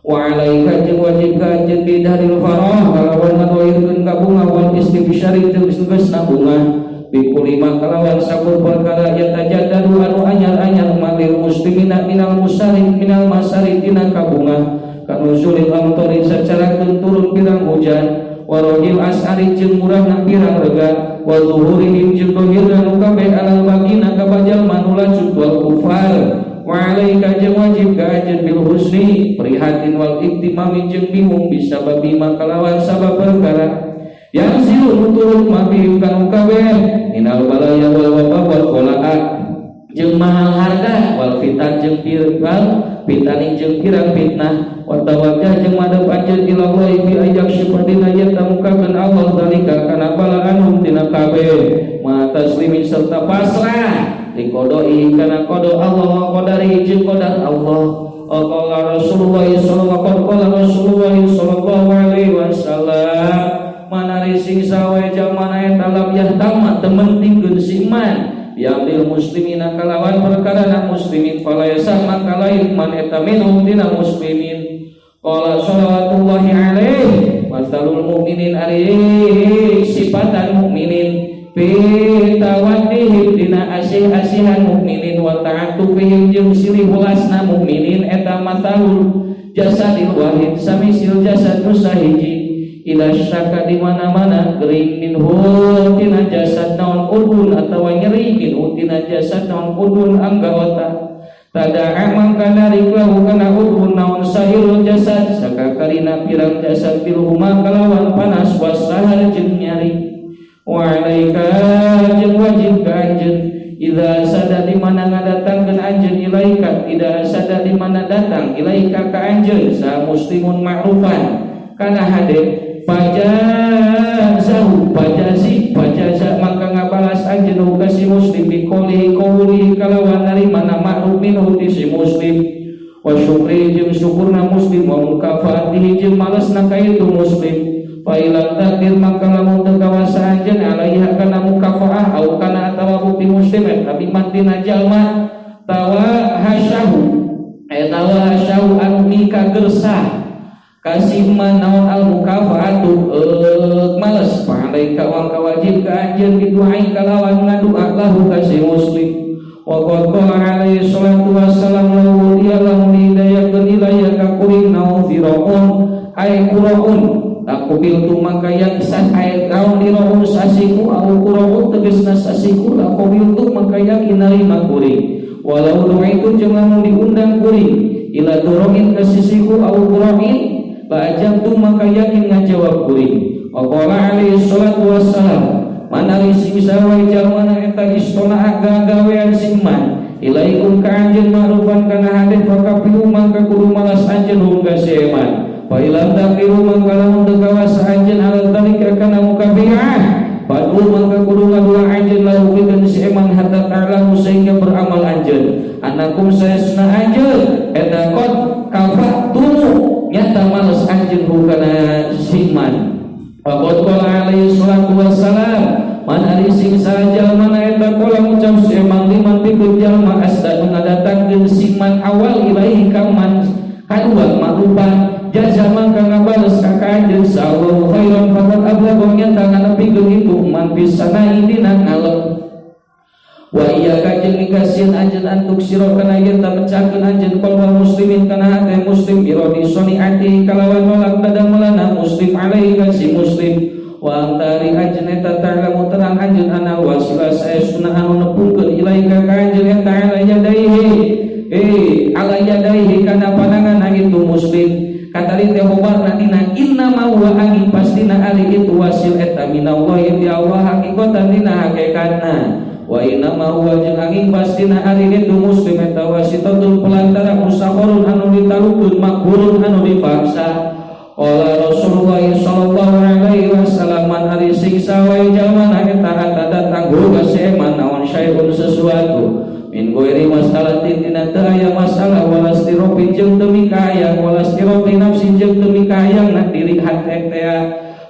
wa alaika jeung wajib ka anjeun bidaril farah kalawan ngadohirkeun ka bunga wal istibsyari teu geusna bunga bikuli kalawan sabur perkara yatajadadu anu anyar-anyar malil muslimina minal masari tina ka bunga kanuzulil amtori secara turun pirang hujan warohil as'ari jeung murahna pirang rega wa zuhurihim jeung dohirna nu kabeh alal bagina ka bajal manulacut wal kufar wa alaika jeung wajib ka anjeun bil husni prihatin wal iktimami jeung bingung bisababi makalawan sabab perkara yang silu nuturut mabih kanu kabeh minal balaya wal wabah wal qolaa jeung mahal harga wal fitan jeung pitani jeung pirang fitnah wa tawajjah jeung madhep anjeun ila Allah fi ajak syupadina yen tamukakeun Allah dalika kana balaan tina kabeh ma taslimin serta pasrah diqodoi kana qada Allah wa qadari jeung qadar Allah qala Rasulullah sallallahu alaihi wasallam manari sing sawe jamana eta lam yahtamma tementingkeun si iman yamil muslimina kalawan perkara na muslimin fala yasama kalain man eta minhum dina muslimin qala sallallahu alaihi masalul mu'minin ari sifatan mu'minin fi tawaddihim dina asih-asihan mu'minin wa ta'atufihim jeung silih welasna mu'minin eta masalul jasadil wahid samisil jasad nu sahiji ila syaka di mana-mana gering minhu tina jasad naon udun atawa nyeri minhu tina jasad naon udun anggota tada'a mangkana riklahu kana udhun naon sahirul jasad sakakarina pirang jasad bilhuma kalawan panas wasahar jeung nyari wa alaika jeung wajib ka anjeun idza sada di mana ngadatangkeun anjeun ilaika idza sada di mana datang ilaika ka anjeun sa muslimun ma'rufan kana hade pajazahu pajaza maka ngabalas anjeun ka si muslim bi qouli kalawan narima na ma'ruf minhu ti si muslim wa syukri jeung syukurna muslim wa mukafaatihi jeung malesna ka itu muslim fa ilam takdir maka lamun teu kawasa anjeun alaiha kana mukafaah au kana atawa bukti muslim tapi mantina jalma tawa hasyahu anu mika gersah kasih manaon al mukafaatu males palai kawang kawajib ka anjeun biduai kalawan ngadua lahu kasih muslim wa qad qala alaihi salatu wassalam lahu dia lahu hidayakeun ilayya ka kuring naon firaun ay quraun takubil tu maka yang sah ay naon diraun sasiku au quraun tegasna sasiku takubil tu maka yakin narima kuring walau doa itu jangan diundang kuring ila durungin kasisiku au qurain ba'ajab tu maka yakin ngajawab kuring waqala alaihi salatu wassalam manari simisawai jalmana eta istona gawean siman ilaikum ka anjeun ma'rufan kana hadith fakapilu maka kudu malas anjeun hungga seman fa ilam taqiru maka lamun teu kawasa anjeun ala talika kana mukafi'ah fadlu maka kudu ngadua anjeun lahu pikeun seman hatta ta'lamu sehingga beramal anjeun anakum sayasna anjeun eta qad kafatunu nyata males anjeun hukana siman faqad qala alaihi salatu wassalam man ari sing sajal mana eta qala ngucap seman liman pikeun jalma asda ngadatangkeun siman awal ilahi kaman kadua ma'rufan jaza mangka ngabales ka anjeun sallallahu khairan faqad ablagha nyata nganepikeun itu man pisana dina ngalem wa iya kajeng nikasian anjeun antuk sira kana yen ta mecakeun anjeun qalba muslimin kana hate muslim ironi soniati kalawan nolak tadamelana muslim alaihi kasi muslim wa antari anjeun eta ta'lamu terang anjeun ana wasila saestuna anu nepungkeun ilaika ka anjeun eta ala yadaihi ala yadaihi kana panangan itu muslim katali teh hobarna dina inna ma wa angin pastina ali itu wasil eta minallahi ya Allah hakikatan dina hakikatna wa inna ma huwa jeung angin pastina ari itu muslim eta wasitatul pelantara musakhorun anu ditalukeun makburun anu dipaksa qala Rasulullah sallallahu alaihi wasallam man ari sing sawae jalma eta datang ka seman naon syai'un sesuatu min ghairi masalatin dina teu aya masalah walastirofin jeung teu mikayang walastirofi nafsin jeung teu mikayang na diri hate teh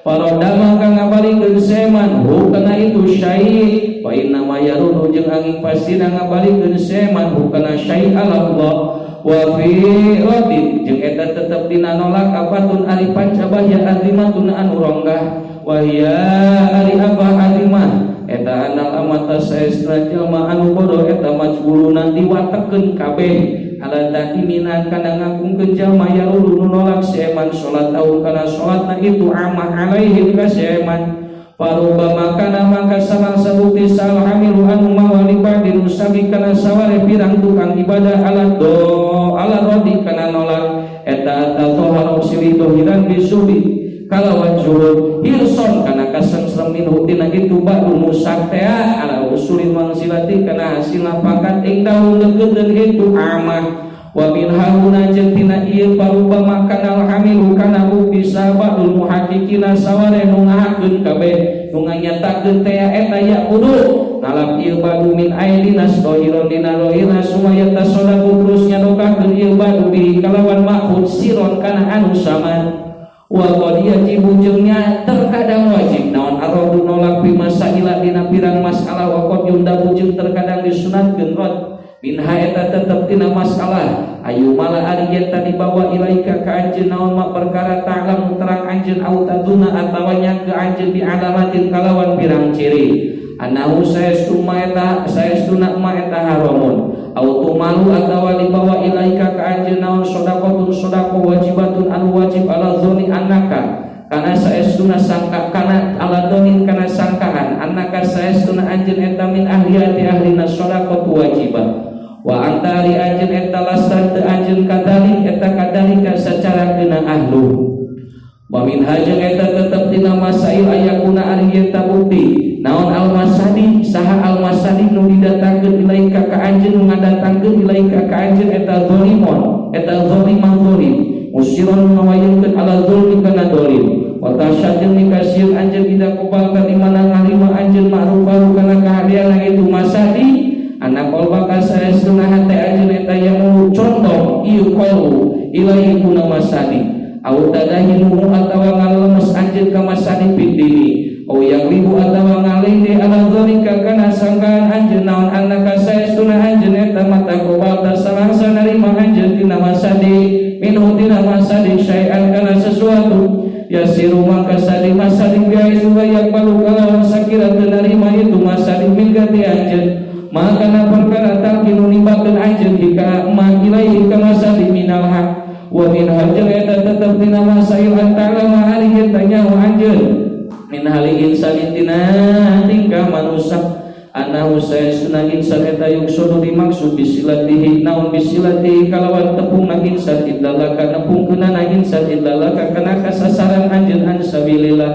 paroda maka ngabalikeun seman hukana itu syai' wa inna ma yarudu jeung angin pasti ngabalikeun seman hukana syai' Allah wa fi radin jeung eta tetep dina nolak afatun ari pancabahya azimatun anu ronggah wa hiya ari apa azimah eta anal amata saestra jalma anu bodoh eta majbulunan diwatekeun kabeh ala dakiminan kana ngagungkeun jalma yarudu nolak seman salat tau kana salatna itu amah alaihi ka seman paruba makana maka samang sabukti salhamilu anu mawali badin usabi kana saware pirang tukang ibadah ala rodi kana nolak eta toharo siri dohiran bisubi kalawan juhud hirson kana kasengsem minhu tina itu ba'du musaktea ala usulin mangsilati kana hasilna pangkat ing daun legeun itu amah wa min hauna jeung tina ieu paruba makana alhamilu kana bukti sabadul muhaqqiqina saware nu ngahakeun kabeh nu nganyatakeun teh eta ya kudu ngalap ieu badu min aidinas dohiron dina dohirna sumaya tasodaqu terus nyadokakeun ieu badu bi kalawan mahfud siron kana anu saman wa qad yajibu jeung terkadang wajib naon aradu nolak bi masaila dina pirang masalah wa qad yundabu jeung terkadang disunatkeun rad minha eta tetep dina masalah ayu mala ari eta dibawa ilaika ka anjeun naon mak perkara ta'lam terang anjeun au taduna atawa nya ke anjeun bi alamatin kalawan pirang ciri anahu saestuna ma eta haramun au tumalu atawa dibawa ilaika ka anjeun naon sedaqatun sedaqah wajibatun anu wajib ala dzoni annaka kana saestuna sangka kana ala donin kana sangkaan annaka saestuna anjeun eta min ahliyati ahlina sedaqah wajibah wa antari anjeun eta lastan teu anjeun kadalik eta kadalika sacara keuna ahlu. Wa min hajeng eta tetep dina masail ayakuna ari eta bukti naon al-masadi saha al-masadi nu didatangkeun ilaika ka anjeun nu ngadatangkeun ilaika ka anjeun eta zalimon eta zaliman zalim musiron ngawayungkeun ala zulmi kana zalim wa tasyadun nikasieun anjeun ida kubal ka dimana ngarima anjeun ma'rufahu kana kahadian itu masadi anak kolba kasaestuna hate anjeun eta yang contoh ieu qalu ilahi kuna masadi au tadahinuhu atawa ngalemes anjeun ka masadi pidini au yaglibu atawa ngalinde ala dzalika kana sangkaan anjeun naon annaka saestuna anjeun eta mata kubal tasalangsa narima anjeun dina masadi minhu dina masadi syai'an kana sesuatu yasiru maka sadi masadi biaisu layak balu kalawan sakira teu narima itu masadi minggati anjeun maka na perkara takinu nimbakeun anjeun hika ma ilaihi ka masadi minal haq wa min hajjal eta tetep dina masail antara mahali kita nyawa anjeun min hali insan tina tingkah manusia anahu saestuna insan eta yuksudu dimaksud bisilatihi naun bisilatihi kalawan tepung na insan idlalaka nepungkeunana insan idlalaka kana kasasaran anjeun an sabilillah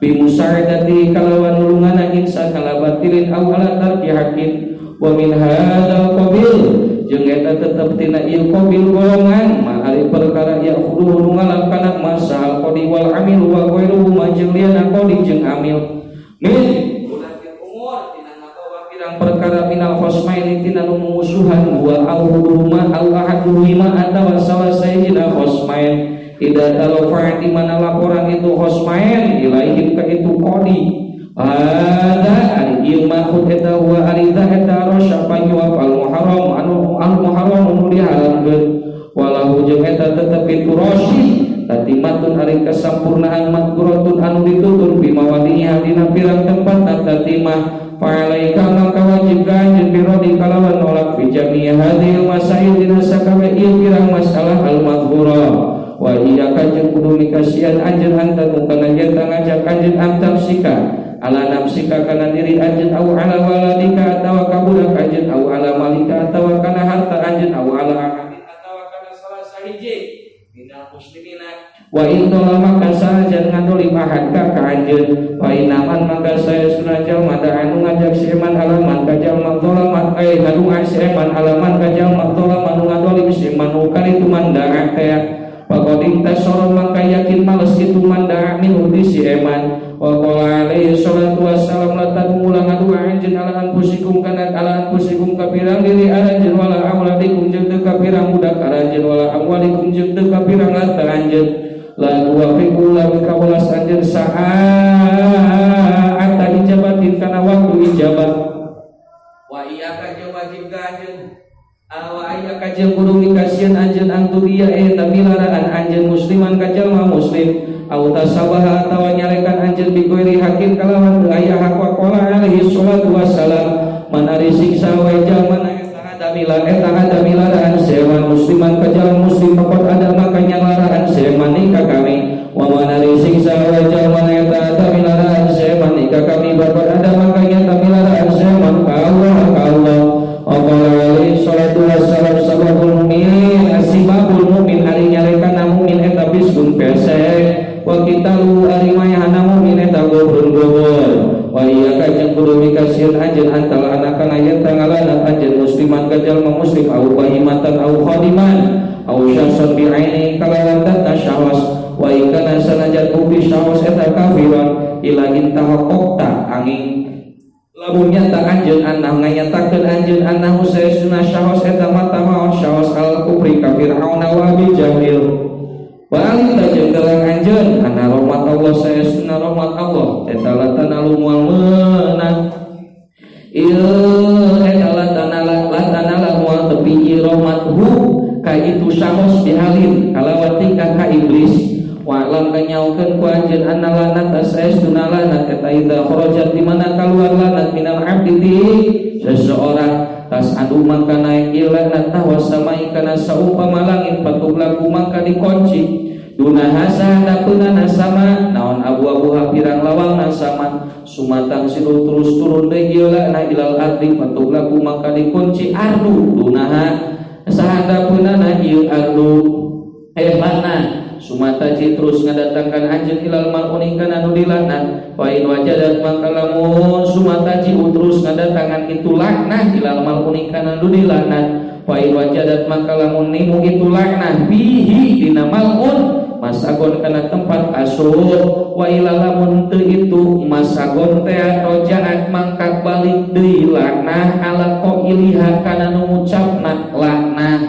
bimusa'adati kalawan nulungan insan kalabatilin aw ala tarki hakin wa min hadzal qabil jeung eta tetep tina ieu qabil golongan ma ari perkara ya kudu nu ngalakana masal qadi wal amil wa ghairuhu majeng liana qadi jeung amil min ulatil umur tina ngabawa pirang perkara minal khosmaini tina nu mumusuhan wa al-huduma al-ahaduma atawa salah sayina khosmain ida tarafa di mana laporan itu khosmain ilaihim ka itu qadi ada ari ieu makhud eta wa arida eta rasya panyuap al-muharram anu al-muharram nu diharamkeun walahu jeung eta tetep itu rasyi tatimatun ari kasampurnaan madkuratun anu ditutur bimawadiha dina pirang tempat tatimah fa'alaika maka wajib ka anjeun birodi kalawan nolak fi jami' hadhil masail dina sakabeh ieu pirang masalah al-madhkurah wa iya kajeng kudu mikasian anjeun anta kana jenta ngajak anjeun antamsika ala nafsika kana diri anjeun au ala waladika atawa ka budak anjeun au ala malika atawa kana harta anjeun au ala ahadin atawa kana salah sahiji minal muslimina wa in dolama kasajan ngadoli ahad ka anjeun fa inaman maka saya sunah jalma da anu ngajak si eman alaman ka jalma dolamat ngadu si eman alaman ka jalma dolaman ngadoli si eman ukari tumanda'a teh pakoding tasoro maka yakin males itu manda'a minhu di si eman wa qala alaihi salatu wassalam latan mulang adu anjeun ala anfusikum kana ala anfusikum kapirang diri anjeun wala auladikum jeung teu kapirang budak anjeun wala amwalikum jeung teu kapirang harta anjeun la tuwafiqu la kawalas anjeun sa'ata ijabatin kana waktu ijabah wa iyyaka wajib ka anjeun wa iyyaka kudu mikasieun anjeun antudia eta milaraan anjeun musliman ka jalma muslim au tasabaha atawa nyarekan anjeun bi ghairi hakim kalawan teu aya hak wa qala alaihi salatu wassalam man ari siksa wa jalma eta ada milaraan sewan musliman ka jalma muslim pokot ada maka nyalaraan sewan ka kami wa man ari siksa wa jalma eta ada milaraan sewan ka kami pokot ada maka nyata milaraan sewan ka Allah wa qala alaihi salatu wassalam sababul mu'min asbabul mu'min ari nyarekan mu'min eta biskun pesek wa kitalu ari mayahana mu'min eta gobrun gobor wa iya kajeng kudu mikasieun anjeun antara anakan ayat tangalanat anjeun musliman ka jalma muslim au bahimatan au khadiman au syason bi aini kalawan tata syahwas wa ikana sanajan bukti syahwas eta kafiran ila intahaqta angin lamun nyata anjeun annah nganyatakeun anjeun annahu sayyiduna syahwas eta mata maot syahwas al kufri kafir auna wa bi jahil balik tajam dalam anjeun ana rahmat Allah sayyiduna rahmat Allah eta latanalu mual meunang eta latanalu mual tepi rahmathu ka itu syahwas bihalin kalawan tingkah ka iblis wa lam kanyaukeun ku anjeun anna lanat sayyiduna lanat eta idza kharajat di mana keluar lanat minal abdi seseorang tas adu maka naik ilanat tahwas samai kana saumpama langit patub lagu maka dikunci dunaha sahandapeunana sama naon abu-abu pirang lawang sama sumatang siru terus turun deui geulana ilal ardi fatuglaku maka dikunci ardu dunaha sahandapeunana ieu ardu mana sumataji terus ngadatangkan anjeun ilal mal'uni kana nu dilaknat fa in wajadat maka lamun sumataji terus ngadatangan itu laknah ilal mal'uni kana nu dilaknat fa in wajadat maka lamun nimu itu laknah bihi dina mal'un masagon kana tempat asuh wa ilal lamun teu itu masagon teh rojaat mangka balik deui laknah ala qailiha kana nu ngucapna laknah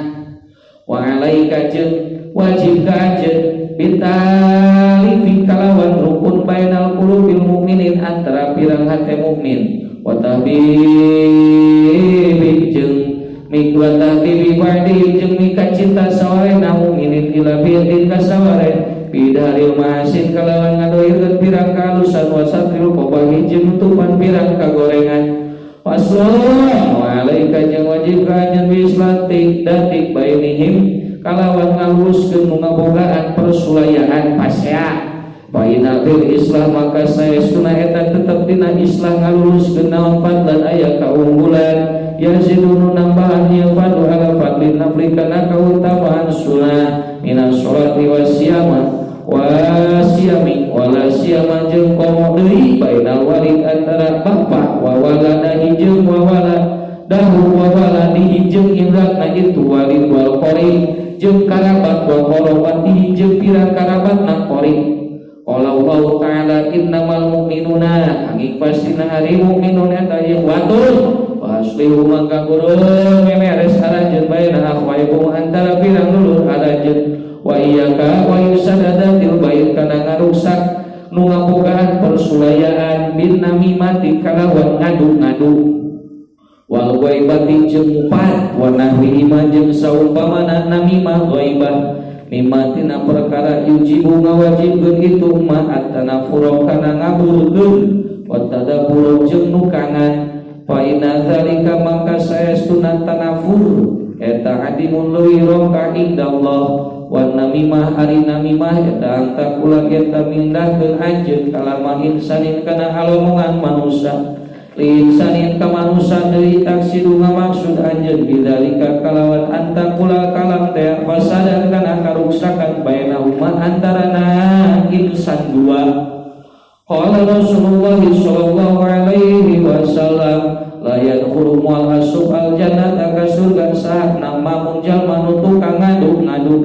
wa alaika jeung wajib kajen bitali fi kalawan rukun bainal qulubil mukminin antara pirang hate mukmin wa tahbibi jeung mikwa tahbibi wadi jeung mika cinta sawarena mukminin ila bi'in kasawaren bidaril mahasin kalawan ngadoirkeun pirang kalusan wa satril qabahi jeung nutupan pirang kagorengan waslun wa alaika jeung wajib kajen bislati datik bainihim kalawan nguruskeun nu ngabogaan persulayaan pasea baina bil islam maka saestuna eta tetep dina islam ngaluruskeun naon fadlan aya kaunggulan yazidun nambahan ieu fadlu ala fadlin nafli kana kautamaan sunah minas sholati wasiyama wasiyami wala siyama jeung komo deui bainal walid antara bapa wa waladahi jeung wa walad dahu wa waladihi jeung indrakna itu walid wal qarib jeung karabat wa qarabati jeung pirang karabatna qarib. Qala Allah taala innamal mu'minuna angin pastina ari mukminun eta ikhwatun faslihu mangka kudu memeres arajeun baina akhwaikum antara pirang dulur arajeun wa iyyaka wa yusadadatil bait kana ngarusak nu ngabogaan persulayaan bin namimati kalawan ngadu-ngadu wal ghaibati jeung mupat wa nahwihi jeung saumpamana namimah ghaibah mimatina perkara yujibu ngawajibkeun itu ma at-tanafur kana ngaburkeun wa tadabbur jeung nukangan fa inna zalika mangka saestuna tanafur eta adimun leuwih roka indallah wa namimah ari namimah eta angka kula eta mindahkeun anjeun kalama insanin kana alomongan manusia linsanin ka manusia deui taksidu ngamaksud anjeun bidzalika kalawan anta kula kalam teh fasadan kana karuksakan baina umat antarana insan dua. Qala Rasulullah sallallahu alaihi wasallam la yadkhulu mu'al asub al jannata ka surga saat nama munjalma nu tukang ngadu-ngadu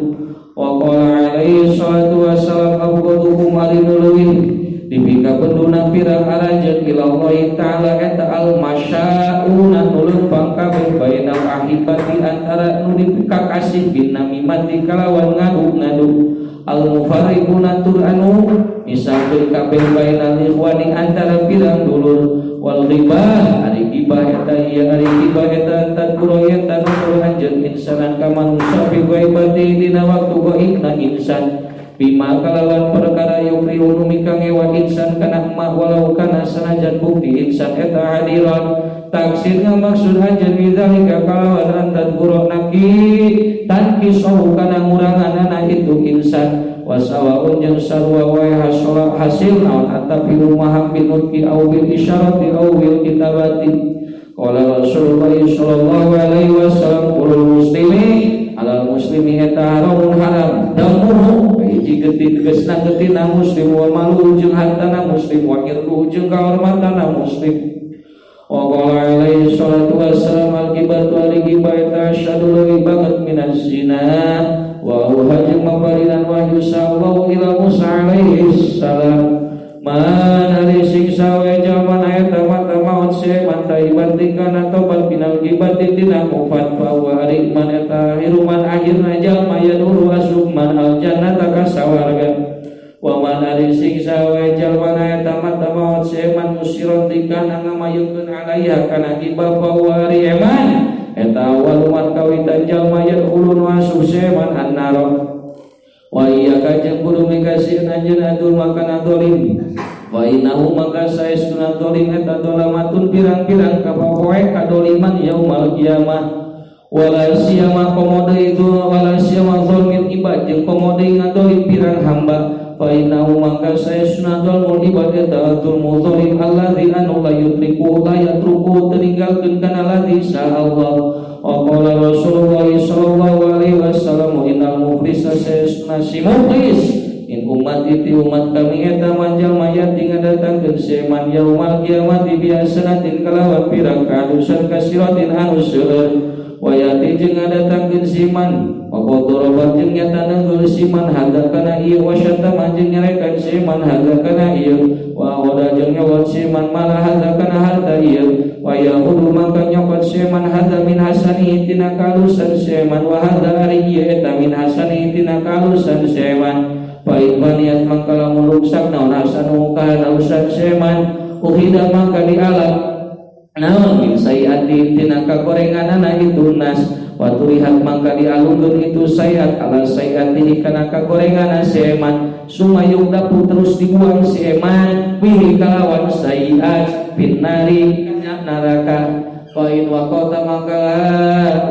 wa qala alaihi salatu wassalam abqaduhum alinulwi dibika penduna pirang arajeun ila Allah taala eta al masyauna nulung pangkabeh bainal ahibati antara nu dikakasih bin namimati kalawan ngadu-ngadu al mufariquna tur anu misalkeun kabeh bainal ikhwani antara pirang dulur wal ghibah ari ghibah eta ieu ari ghibah eta tadkuru eta nu anjeun insanan ka manusia bi ghaibati dina waktu gaibna insan bima kalawan perkara yukriunu mika ngewa insan kana emak walau kana sanajan bukti insan eta hadiran taksir ngamaksud anjeun bidzalika kalawan antad guru naki tanki sahu kana nguranganana itu insan wasawaun jeung sarua wae hasil naon atapi rumah binutki au bil isyarati au bil kitabati qala Rasulullah sallallahu alaihi wasallam qulul muslimi alal muslimi eta haramun haram damuhu hiji geuti tegasna geutina muslim wa malu jeung hartana muslim wa irdu jeung kahormatana muslim wa qala alaihi salatu wassalam al-ghibatu al-ghibah eta syadu leuwih banget minas zina wa huwa jeung mabarinan wahyu sallallahu ila Musa alaihi salam man ari siksa wa jaman ayat mata maut se mantai bandingkan tobat binal gibati dina mufat bahwa ari man eta hiruman akhirna jalma yaduru asubman al jannata ka sawarga wa man ari siksa wa jaman ayat mata maut se man musiron dikana ngamayukeun alaiha kana gibah bahwa ari eman eta waluman kawitan jalma yadkhulun wasub se man annaro wa iya kajeng kudu mikasih anjeun atur makan adolim wa innahu maka saestuna dolim eta dolamatun pirang-pirang kapoe kadoliman yaumal qiyamah wala siyama komodeui wala siyama zalmin ibad jeung komodeui ngadolim pirang hamba fa innahu mangka saestuna dzalmul ibad eta dzulmul zalim alladzi anu la yutliku la yatruku tinggalkeun kana ladzi sa Allah. Wa qala Rasulullah sallallahu alaihi wasallam innal muflisa saestuna si muflis in ummati ti umat kami eta manjal mayat ngadatangkeun seman yaumal kiamat biasanatin kalawan pirang kadusan kasiratin anu seueur wayati jeung ngadatangkeun siman wa qadarabat jeung nyata neungeul siman hada kana ieu wasyata manjing nyarekan siman hada kana ieu wa wada jeung nyawat siman malah hada kana harta ieu wa yahudu maka nyokot siman hada min hasani tina kalusan siman wa hada ari ieu eta min hasani tina kalusan siman baik baniat maka lamun ruksak naon hasanu kana usak siman uhida maka dialat naon min sayyati tina kagorenganana itu nas waturihat mangka dialungkeun itu sayat ala sayatihi kana kagorenganana seman sumayung dapu terus dibuang seman bihi kalawan sayat pinnari neraka wa in waqata mangka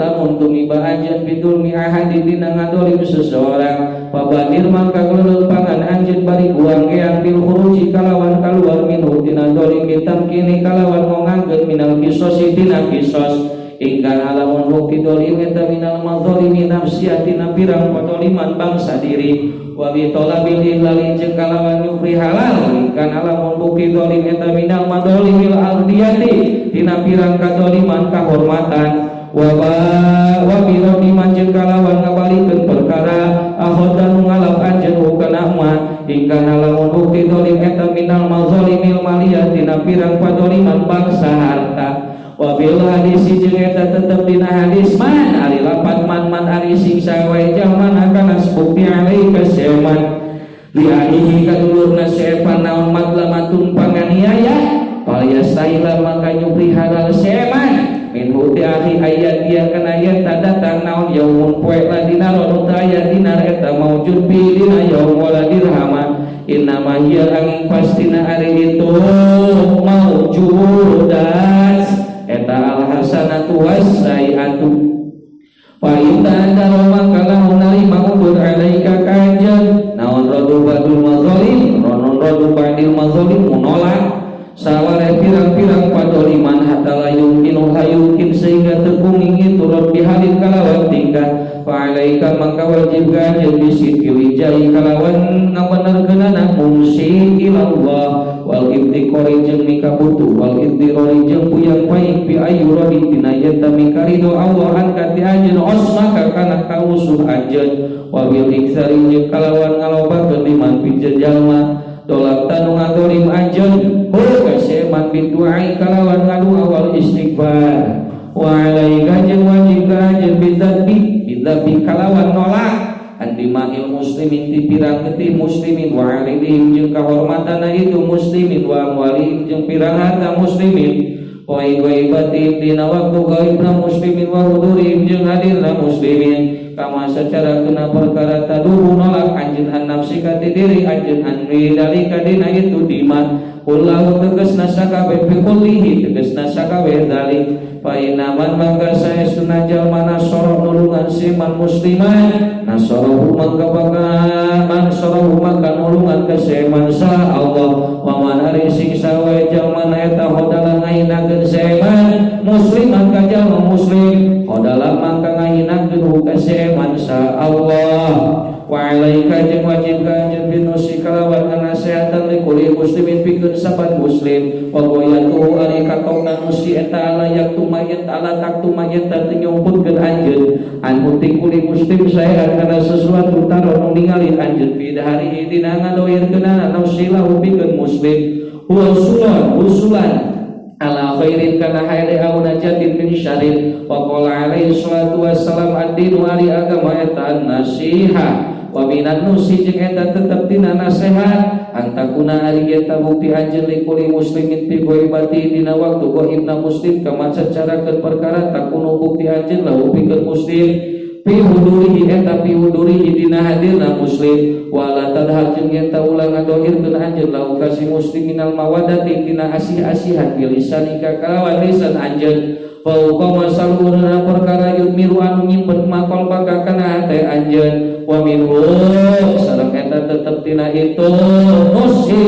lamun tumiba anjeun bidul mi'ahadi dina ngadolim seseorang pabanir mangka geuleul pangan anjeun bari buang geang bil khuruji kalawan kaluar minhu dina dolim bitamkini kalawan ngongangkeun minal kisosi dina kisos ingkang alamun bukti dolim eta minal madzalimi nafsiyatina pirang padoliman bangsa diri wa bi talabil ihlali jeung kalawan nyupri halal ingkang alamun bukti dolim eta minal madzalimil ardiyati dina pirang kadoliman kahormatan wa bi radiman jeung kalawan ngabalikeun perkara ahodan ngalap anjeun hukana ma ingkang alamun bukti dolim eta minal madzalimil maliyati dina pirang padoliman bangsa harta wa fil hadis jeung eta tetep dina hadis man ari lapat man ari siksa wae jaman kana bukti alaika seman li ahihi kadulurna sepan naon madlamatun panganiaya palyastahila maka nyupri halal seman min hudi ahi ayat dia kana ayat datang naon yaumun poe ladina anu ayat dina eta maujud bi dina yaum wala dirhama innama hiya angin pastina ari itu maujudat eta al-hasanatu was-sayi'atu wa inta daroma kalahu narima udur alaika kanjen naon radu badul mazalim ronon radu badil mazalim menolak saware pirang-pirang padoliman hatta layukin sehingga terpunging itu rabbi halin kalawan tingkah fa alaika maka wajib kanjen bisiti wijai kalawan ngabenerkeunana mumsi ilallah wal ibtiqori jeung mikabutu wal ibtirori jeung puyang paing bi ayyuradi tina yata mikarido Allah an kati anjeun osmaka kana kausuh anjeun wa bil iksari jeung kalawan ngalobakeun liman pijeun jalma dolak tanu ngadolim anjeun heuh seman biduai kalawan ngadu awal istighfar wa alaika jeung wajib ka anjeun bidzabbi kalawan nolak andima'il muslimin ti pirang geti muslimin wa alihim jeung kahormatana itu muslimin wa amwalihim jeung pirang harta muslimin wa ibatin dina waktu gaibna muslimin wa hudurihim jeung hadirna muslimin kama secara kena perkara taduhu nolak anjeun an nafsika ti diri anjeun an dalika dina itu diman kullahu tegasna sakabe fi kullihi tegasna sakabe dalik fa inaman mangka saestuna jalma nasara nulungan siman musliman nasarahu mangka mansarahu mangka nulungan ka seman sa Allah wa man ari sing sawe jalma eta hodala ngainakeun seman musliman ka jalma muslim hodala mangka ngainakeun ka seman sa Allah wa alaika jeung wajib ka anjeun binusi kalawan nasihatna li kulli muslimin pikeun saban muslim wa qoyatu ari katongna nusi eta layak tumayet ala tak tumayet teu nyumputkeun anjeun an muti kulli muslim sae kana sesuatu taron ningali anjeun bidahari dina ngadoirkeunana nusilahu pikeun muslim usulan ala khairin kana hayre auna jatin min syarin wa qala alaihi salatu wassalam ad-dinu ari agama eta nasiha wa minan nusi jeung eta tetep dina nasihat antakuna ari eta bukti anjeun li kulli muslimin fi ghaibati dina waktu ghaibna muslim kama sacarakeun perkara takunu bukti anjeun lahu pikeun muslim fi hudurihi eta fi hudurihi dina hadirna muslim wala tadhal jeung eta ulang ngadohirkeun anjeun lahu kasih musliminal mawaddati dina asih-asihan bilisanika kalawan lisan anjeun Fauqa masaluna perkara yumiru anu nyimpen makol baka kana hate anjeun wa minhu sareng eta tetep tina itu nusi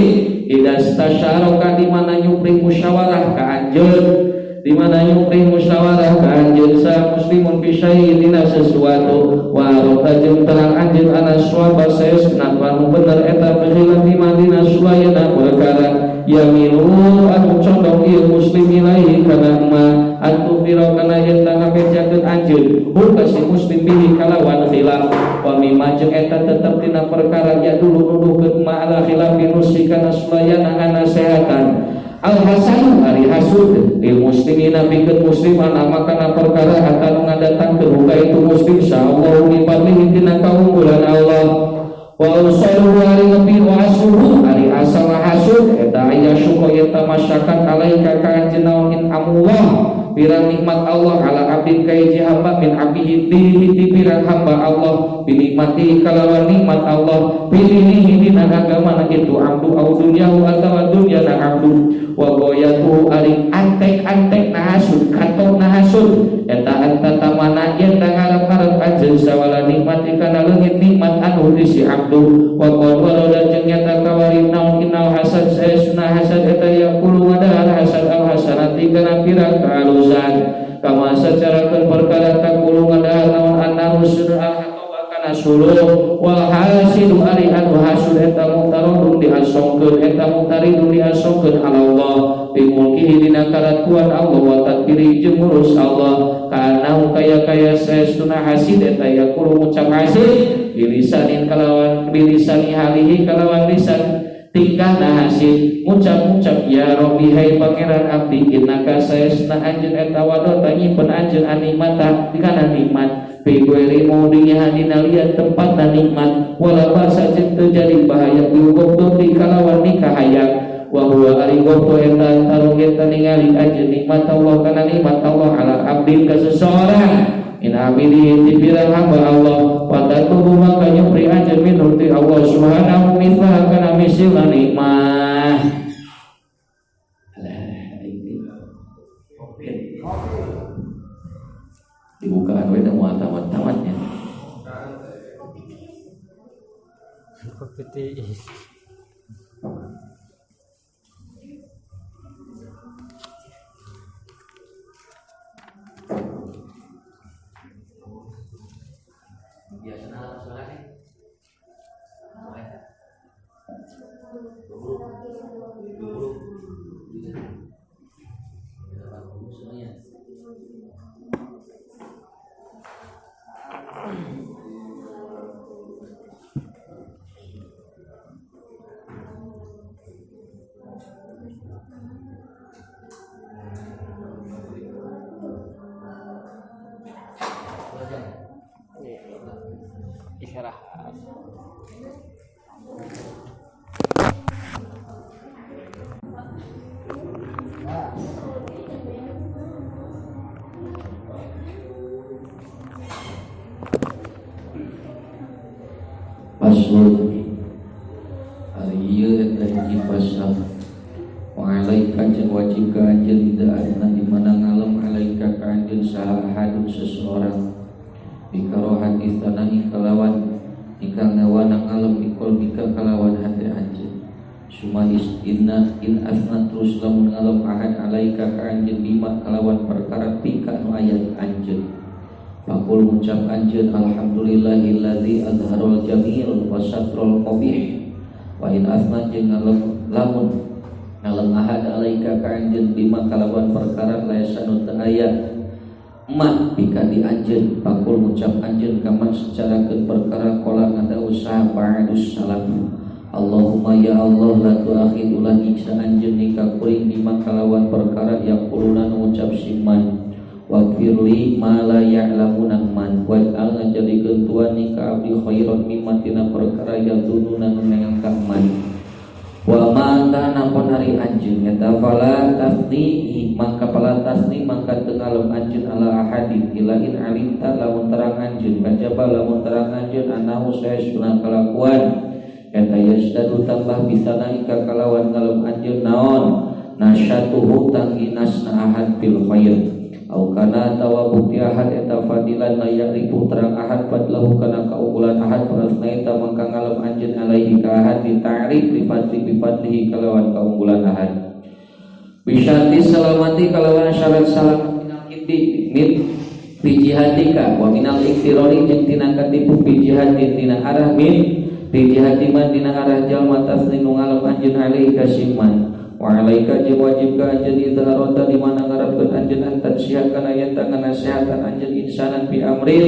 idastasyaraka di mana nyupri musyawarah ka anjeun di mana nyupri musyawarah ka anjeun sa muslimun fi syai'in dina sesuatu wa arada jeung terang anjeun ana suaba saesna anu bener eta fi madina sulayana perkara yamilu anu condong ieu muslim ilaihi kana ma atu biro kana yen tangga bejakeun anjeun hum kasih muslim bihi kalawan khilaf wa mimma jeung eta tetep dina perkara ya dulu nuduhkeun ma ala khilaf nusi kana sulayana ana sehatan al hasan ari hasud lil muslimina bikeun musliman amakana perkara atan ngadatangkeun ka itu muslim insyaallah bi fadlihi dina kaunggulan Allah wa usalu ari nabi wa asuhu ari asal hasud eta aya syukur eta masyarakat alaika ka anjeun amullah pirang nikmat Allah ala abdin kaiji hamba min abihi di pirang hamba Allah binikmati kalawan nikmat Allah pilih dina agama itu abdu au dunyahu atawa dunyana abdu wa goyatu ari antek-antek nahasud katok nahasud eta anta tamana yen ngarep-ngarep anjeun sawala nikmati kana leungit nikmat anu disi abdu wa qad warada jeung nyata kawari naon kinal hasan saesuna hasan eta yaqulu wadahar hasan al hasanati kana pirang kaalusan kama secara perkara takulu ngadahar naon anna rusul al suluh wal hasidu ari anu hasul eta mutarodun diasongkeun eta mutaridun diasongkeun ala Allah bimulkihi dina karatuan Allah wa tadbiri jeung ngurus Allah kana kaya saestuna hasid eta yaqulu ngucap hasid bilisanin kalawan bilisani halihi kalawan lisan tingkahna hasid ngucap-ngucap ya Rabbi hai pangeran abdi innaka saestuna anjeun eta wadota nyimpen anjeun animata dikana nikmat Pigueri maudinya hadina liat tempat dan nikmat wala basa jeung teu jadi bahaya biugobdo di kalawan nikah hayang wa huwa ari gobdo eta tarung eta ningali anjeun nikmat Allah kana nikmat Allah ala abdi ka seseorang in abidi ti pirang hamba Allah pada tubuh maka nyupri anjeun minhu ti Allah subhanahu mitlah kana misilna nikmat dibukaan we mau tamat-tamatnya biasa soalnya Paslon hari ieu eta hiji pasal wa alaika jeung wajib ka anjeun hidaayana di mana ngalem alaika ka anjeun saha ahadun seseorang bikarohat istanani kalawan ikang nawana ngalem bikol bika kalawan hati anjeun sumadis inna in asna terus lamun ngalem ahad alaika ka anjeun bima kalawan perkara pika nu aya di anjeun Pakul ucap anjeun alhamdulillahilladzi azharul jamil wa satrul qabih wa in asna jeung lamun ngalem ahad alaika ka anjeun bima kalawan perkara laisanu teu aya mat bika di anjeun pakul ucap anjeun kaman secara keun perkara qala ada usaha ba'dus salaf Allahumma ya Allah la tu'akhid ulah nyiksa anjeun nika kuring bima kalawan perkara yang kuluna ucap siman Waqfirli ma la ya'lamunan man waj'al ngajadikeun tuan nika abdi khairan mimma tina perkara yadununa nu ngangka man wa ma kana pun hari anjeun eta fala tasdi maka pala tasdi maka teu ngalem anjeun ala ahadin ila in alimta lamun terang anjeun kajaba lamun terang anjeun anahu saestuna kalakuan eta yasdadu tambah bisana ika kalawan ngalem anjeun naon nasyatuhu tanginasna ahad fil khair au kana tawa bukti ahad eta fadilan la ya'rifu terang ahad fadlahu kana kaunggulan ahad farasnaita mangka ngalem anjeun alaihi ka ahad di ta'rif li fadlihi kalawan kaunggulan ahad bisyati salamati kalawan syarat salamat minal kiddi min fi jihadika wa minal iktirori jeung tina katipu fi jihadin tina arah min fi jihadiman dina arah jalma tasninu ngalem anjeun alaihi ka siman wa alaika jeung wajib ka anjeun idharota di mana ngarepkeun anjeun antan siha kana yanta nganasehatan anjeun insanan bi amril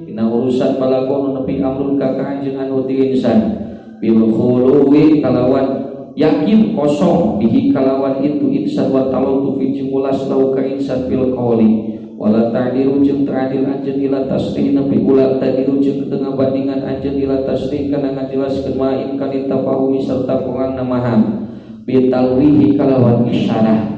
dina urusan balakon nepi amrun ka anjeun anu ti insan bil khuluwi kalawan yakin kosong bihi kalawan itu insan wa talutu fi jumulas lau ka insan bil qawli wala ta'diru jeung ta'dil anjeun ila tasrih nepi ulah ta'diru jeung teu ngabandingan anjeun ila tasrih kana ngajelaskeun ma'in kana tafahumi serta pangangna maham bitalwihi kalawan isyarah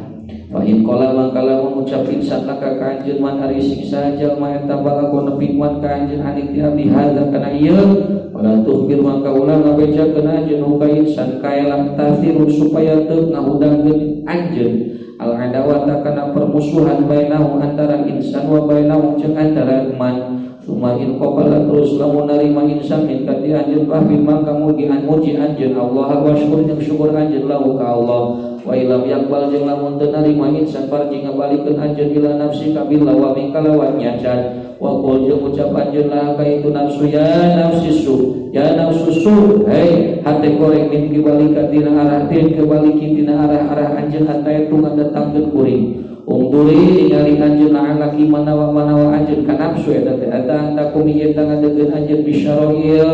fa in qala mangka lamun ucap insan laka ka anjeun man ari siksa jalma eta balago nepi man ka anjeun anik ti abdi hadza kana ieu wala tukhbir mangka ulah ngabejakeun anjeun ka insan kaelah tasiru supaya teu ngahudangkeun anjeun al adawata kana permusuhan bainahu antara insan wa bainahu jeung antara man sumain qabala terus lamun narima insan min kati anjeun fahmin mangka mugi anjeun Allah wa syukur jeung syukur anjeun lahu ka Allah wa ilam yaqbal jeung lamun teu narima insan farji ngabalikeun anjeun ila nafsi ka billah wa min kalawan nyacan wa qul jeung ucap anjeun lah ka itu nafsu ya nafsisu ya nafsusu hei hate goreng min kibalika dina arah din kebalikin dina arah anjeun hatta itu ngadatangkeun kuring ungduri ningali anjeun laki manawa anjeun ka nafsu eta teh eta kumi eta ngadegeun anjeun bisyaraiya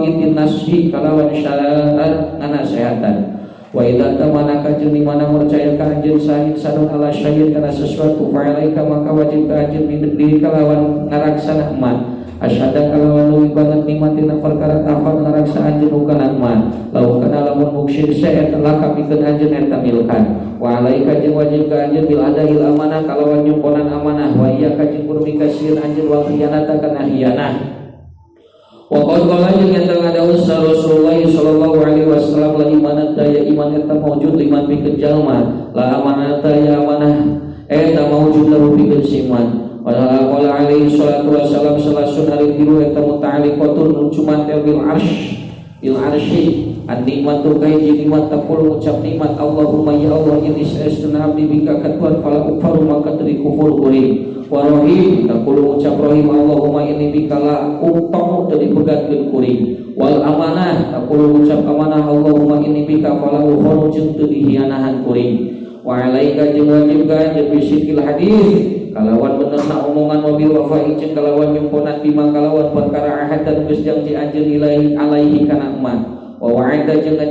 itin nasi kalawan syariat nganasehatan wa idza tamanaka jeung di mana percaya ka anjeun sahid sanun ala syahid kana sesuatu fa alaika maka wajib ka anjeun diri kalawan ngaraksana man asyada kalawan luwih banget nikmatina perkara tafal ngaraksa anjeun kana man law kana lamun muksyir saya telah kapikeun anjeun eta milkan wa alaika jeung wajib ka anjeun bil adail amanah kalawan nyumponan amanah wa iya ka jeung kudu mikasieun anjeun wal khiyanata kana khiyanah wa qala jeung eta ngadaus Rasulullah sallallahu alaihi wasallam la iman daya iman eta maujud liman pikeun jalma la amanata ya amanah eta maujud lahu pikeun siman wala alaihi salatu wassalam salasun hari tilu eta muta'alliqatun cuman bil arsy an-nikmatu kaiji nikmat taqul ucap nikmat Allahumma ya Allah ini saestuna abdi bika katuan fala ukfaru maka teri kufur kuring wa rahim taqul ucap rahim Allahumma ini bika la uktamu teri pegatkeun kuring wal amanah taqul ucap amanah Allahumma ini bika fala ukfaru jeung teu dihianahan kuring wa alaika jeung wajib ka jeung bisikil hadis kalawan benerna omongan mobil wafa'i jeung kalawan nyumponan bima kalawan perkara ahad dan geus janji anjeun ilahi alaihi kana eman wa wa'ada jeung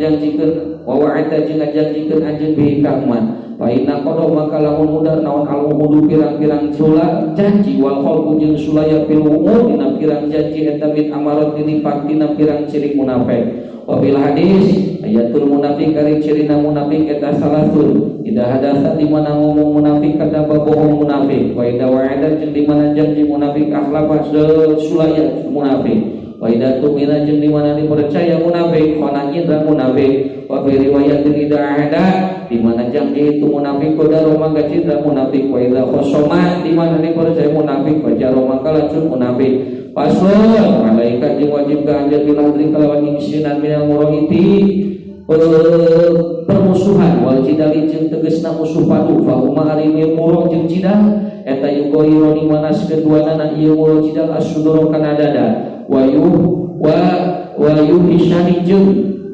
ngajanjikeun anjeun bihi ka eman fa inna qada maka lamun mudar naon al-umudu pirang-pirang sula janji wal khalqu jeung sulaya fil umur dina pirang janji eta min amarat dini faktina pirang ciri munafik wa fil hadis ayatul munafik ari cirina munafik eta salasun ida hadasa di mana ngomong munafik kada bohong munafik wa ida wa'ada jeung di mana janji munafik akhlafa sulaya munafik wa ida tumina jeung di mana dipercaya munafik khana indra munafik wa fi riwayat ida ada di mana janji itu munafik qadar maka cinta munafik wa ida khosoma di mana dipercaya munafik fajaro maka lacun munafik pasun malaika jeung wajib ka anjeun biladri kalawan ingsinan minal muraiti permusuhan wal jidali jeung tegasna musuh padu fa umma ari murah jeung jidal eta yuqironi manas keduana ieu murah jidal as-sudur kana dada wa yuhishani jeung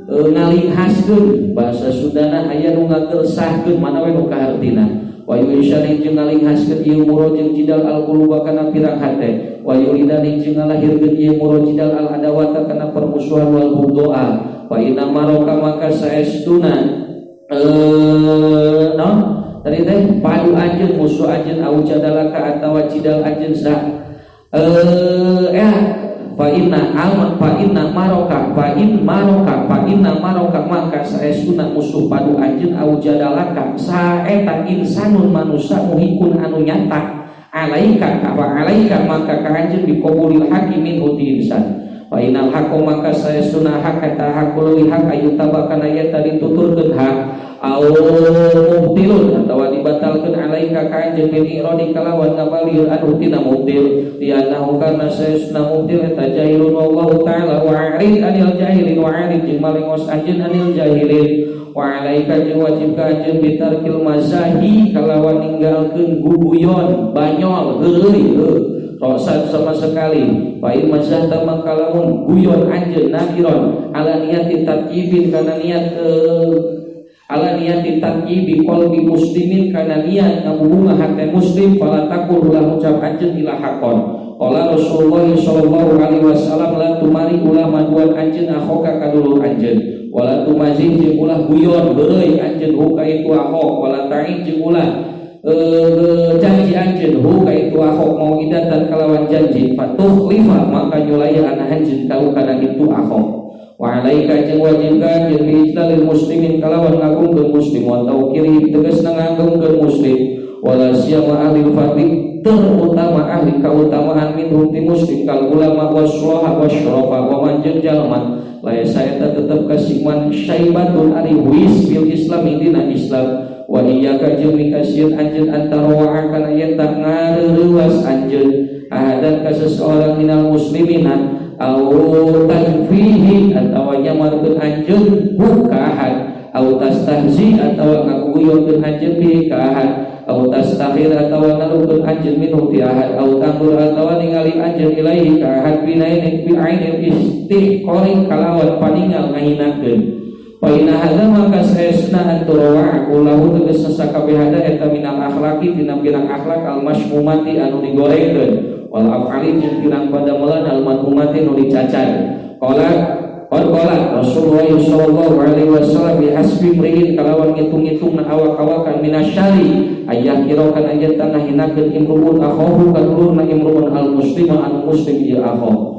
ngalinghaskeun bahasa Sundana aya nu ngagersahkeun manawe nu kahartina wa yuhishani jeung ngalinghaskeun ieu murah jeung jidal al-quluba kana pirang hate wa yuridani jeung ngalahirkeun ieu murah jidal al-adawata kana permusuhan wal bughdoa wa inna maroka maka saestuna tadi teh padu anjeun musuh anjeun au jadalaka atawa cidal anjeun sa fa inna maroka maka saestuna musuh padu anjeun au jadalaka saeta insanun manusia muhikun anu nyata alaika maka ka anjeun biqabulil hakimin uti insan fa inal haqqo maka saestuna hak eta hak leuwih hak ayu tabakana ya tadi tuturkeun hak au mubtilun atawa dibatalkeun alaika ka anjeun bil iradi kalawan ngabalieur anu tina mubtil li annahu kana sayyidna mubtil eta jahilun wallahu ta'ala wa 'arid anil jahilin wa 'arid jeung malengos anjeun anil jahilin wa alaika jeung wajib ka anjeun bitarkil mazahi kalawan ninggalkeun guguyon banyol heureuy rosan sama sekali baik mazah tamang kalamun guyon anjeun nakiron ala niati tarkibin kana niat ala niati tarkibi qalbi muslimin kana niat ngabunga hati muslim fala takul ulah ucap anjeun ila hakon qala Rasulullah sallallahu alaihi wasallam la tumari ulah maduan anjeun akhoka kadulur anjeun wala tumazih jeung ulah guyon heureuy anjeun huka itu akhok wala ta'in jeung ulah janji anjeun hu ka itu akhok mau idatan kalawan janji fatuh lifa maka nyulaya ana anjeun kau kana itu akhok wa alaika jeung wajib ka anjeun bi islamil muslimin kalawan ngagungkeun muslim wa tauqiri tegasna ngagungkeun muslim wala siyama ahli fadli terutama ahli kautamaan minhum ti muslim kal ulama wasulaha wasyarafa wa man jeung jalma lae saeta tetep kasiman syaibatun ari huis bil islami dina islam wa iyyaka jeung mikasieun anjeun antara wa kana yen tak ngareurewas anjeun ahadan ka seseorang minal muslimina au tanfihi atawa nyamarkeun anjeun ka ahad au tastahzi atawa ngaguyokeun anjeun bi ka ahad au tastakhir atawa ngalukeun anjeun minhu ti ahad au tandur atawa ningali anjeun ilaihi ka ahad binain bi ainil istihqari kalawan paningal ngahinakeun Paina hadza maka saesna anturawa ulahu tegas sakabeh hada eta minal akhlaqi tina pirang akhlak al masmumati anu digorengkeun wal af'ali jeung pirang padamelan al madhumati anu dicacan qala Rasulullah sallallahu alaihi wasallam bihasbi mri'in kalawan ngitung-ngitungna awak-awakan minasyari ayah kirakan ayat tanah hinakeun imruun akhahu kadulurna imruun al muslima anu muslim ieu akhahu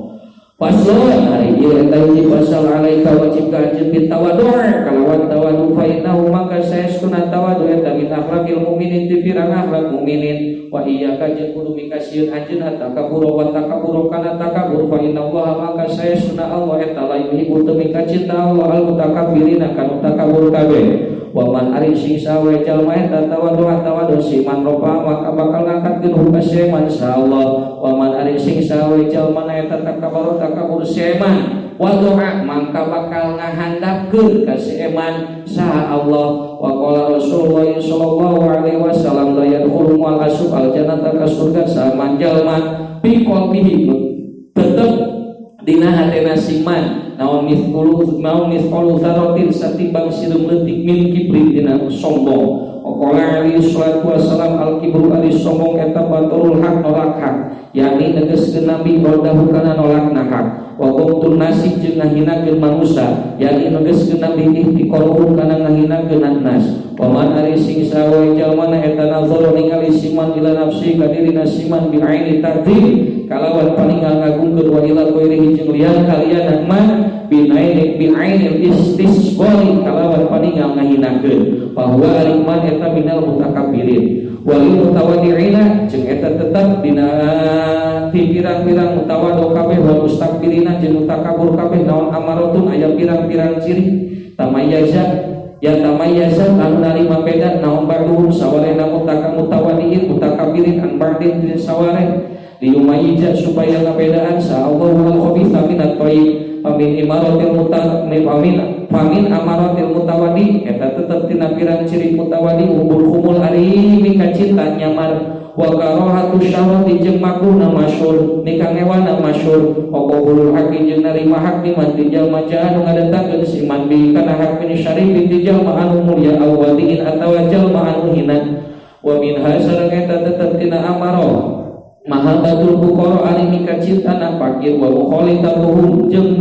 Paslon hari ieu eta hiji pasal alaika wajib ka anjeun bitawadu' kalawan tawadu fa innahu maka saestuna tawadu eta min akhlaqil mukminin ti pirang akhlak mukminin wa iyyaka jeung kudu mikasieun anjeun takabur wa takabur kana takabur fa innallaha maka saestuna Allah eta la yuhibbu teu mikacinta Allah al mutakabbirina kana takabur kabeh wa man ari sing sawe jalma eta tawadu siman ropa maka bakal ngangkatkeun hukase man insyaallah wa man ari sing sawe jalma eta takabur seman wa doa maka bakal ngahandapkeun ka seman saha Allah wa qala Rasulullah sallallahu alaihi wasallam la yadkhulu wal asub al jannata ka surga saman jalma bi qalbihi tetep dina hatena siman naon mithqalu dzarratin satimbang sireum leutik min kibrin dina sombong qala alaihi salatu wassalam al kibru ari sombong eta baturul haq nolak hak yakni negeskeun nabi rodahu kana nolakna hak wa qumtun nasi jeung ngahinakeun manusia yakni negeskeun nabi ihtiqaruhum kana ngahinakeun nas wa man ari sing sawe jalmana eta nazar ningali siman ila nafsi ka dirina siman bi aini ta'dil kalawan paningal ngagungkeun wa ila ghairihi jeung lian kalian man bi ainil istisqali kalawan paningal ngahinakeun bahwa aliman eta minal mutakabbirin wal mutawaddi'ina jeung eta tetep dina ti pirang-pirang mutawaddo kabeh wal mustakbirina jeung mutakabur kabeh naon amaratun aya pirang-pirang ciri tamayyaza anu narima beda naon ba'duhum sawarena mutawaddi'in mutakabbirin an ba'din din sawareh liyumayyiza supaya ngabedaan sa Allahu wal khabitha minat thayyib pamin imaratil pamin amaratil mutawadi eta tetep tina pirang ciri mutawadi hubul khumul ari mika cinta nyamar wa karahatu syahwati jeung makruhna masyhur nikangewana masyhur wa qabulul haqqi jeung narima hak di man ti jalma anu ngadatangkeun si man bi kana hak min syarifin ti jalma anu mulya awadiin atawa jalma anu hina wa min hasarang eta tetep tina amarah mahabbatul fuqara ari mika cintana fakir wa mukhalifatuhum jeung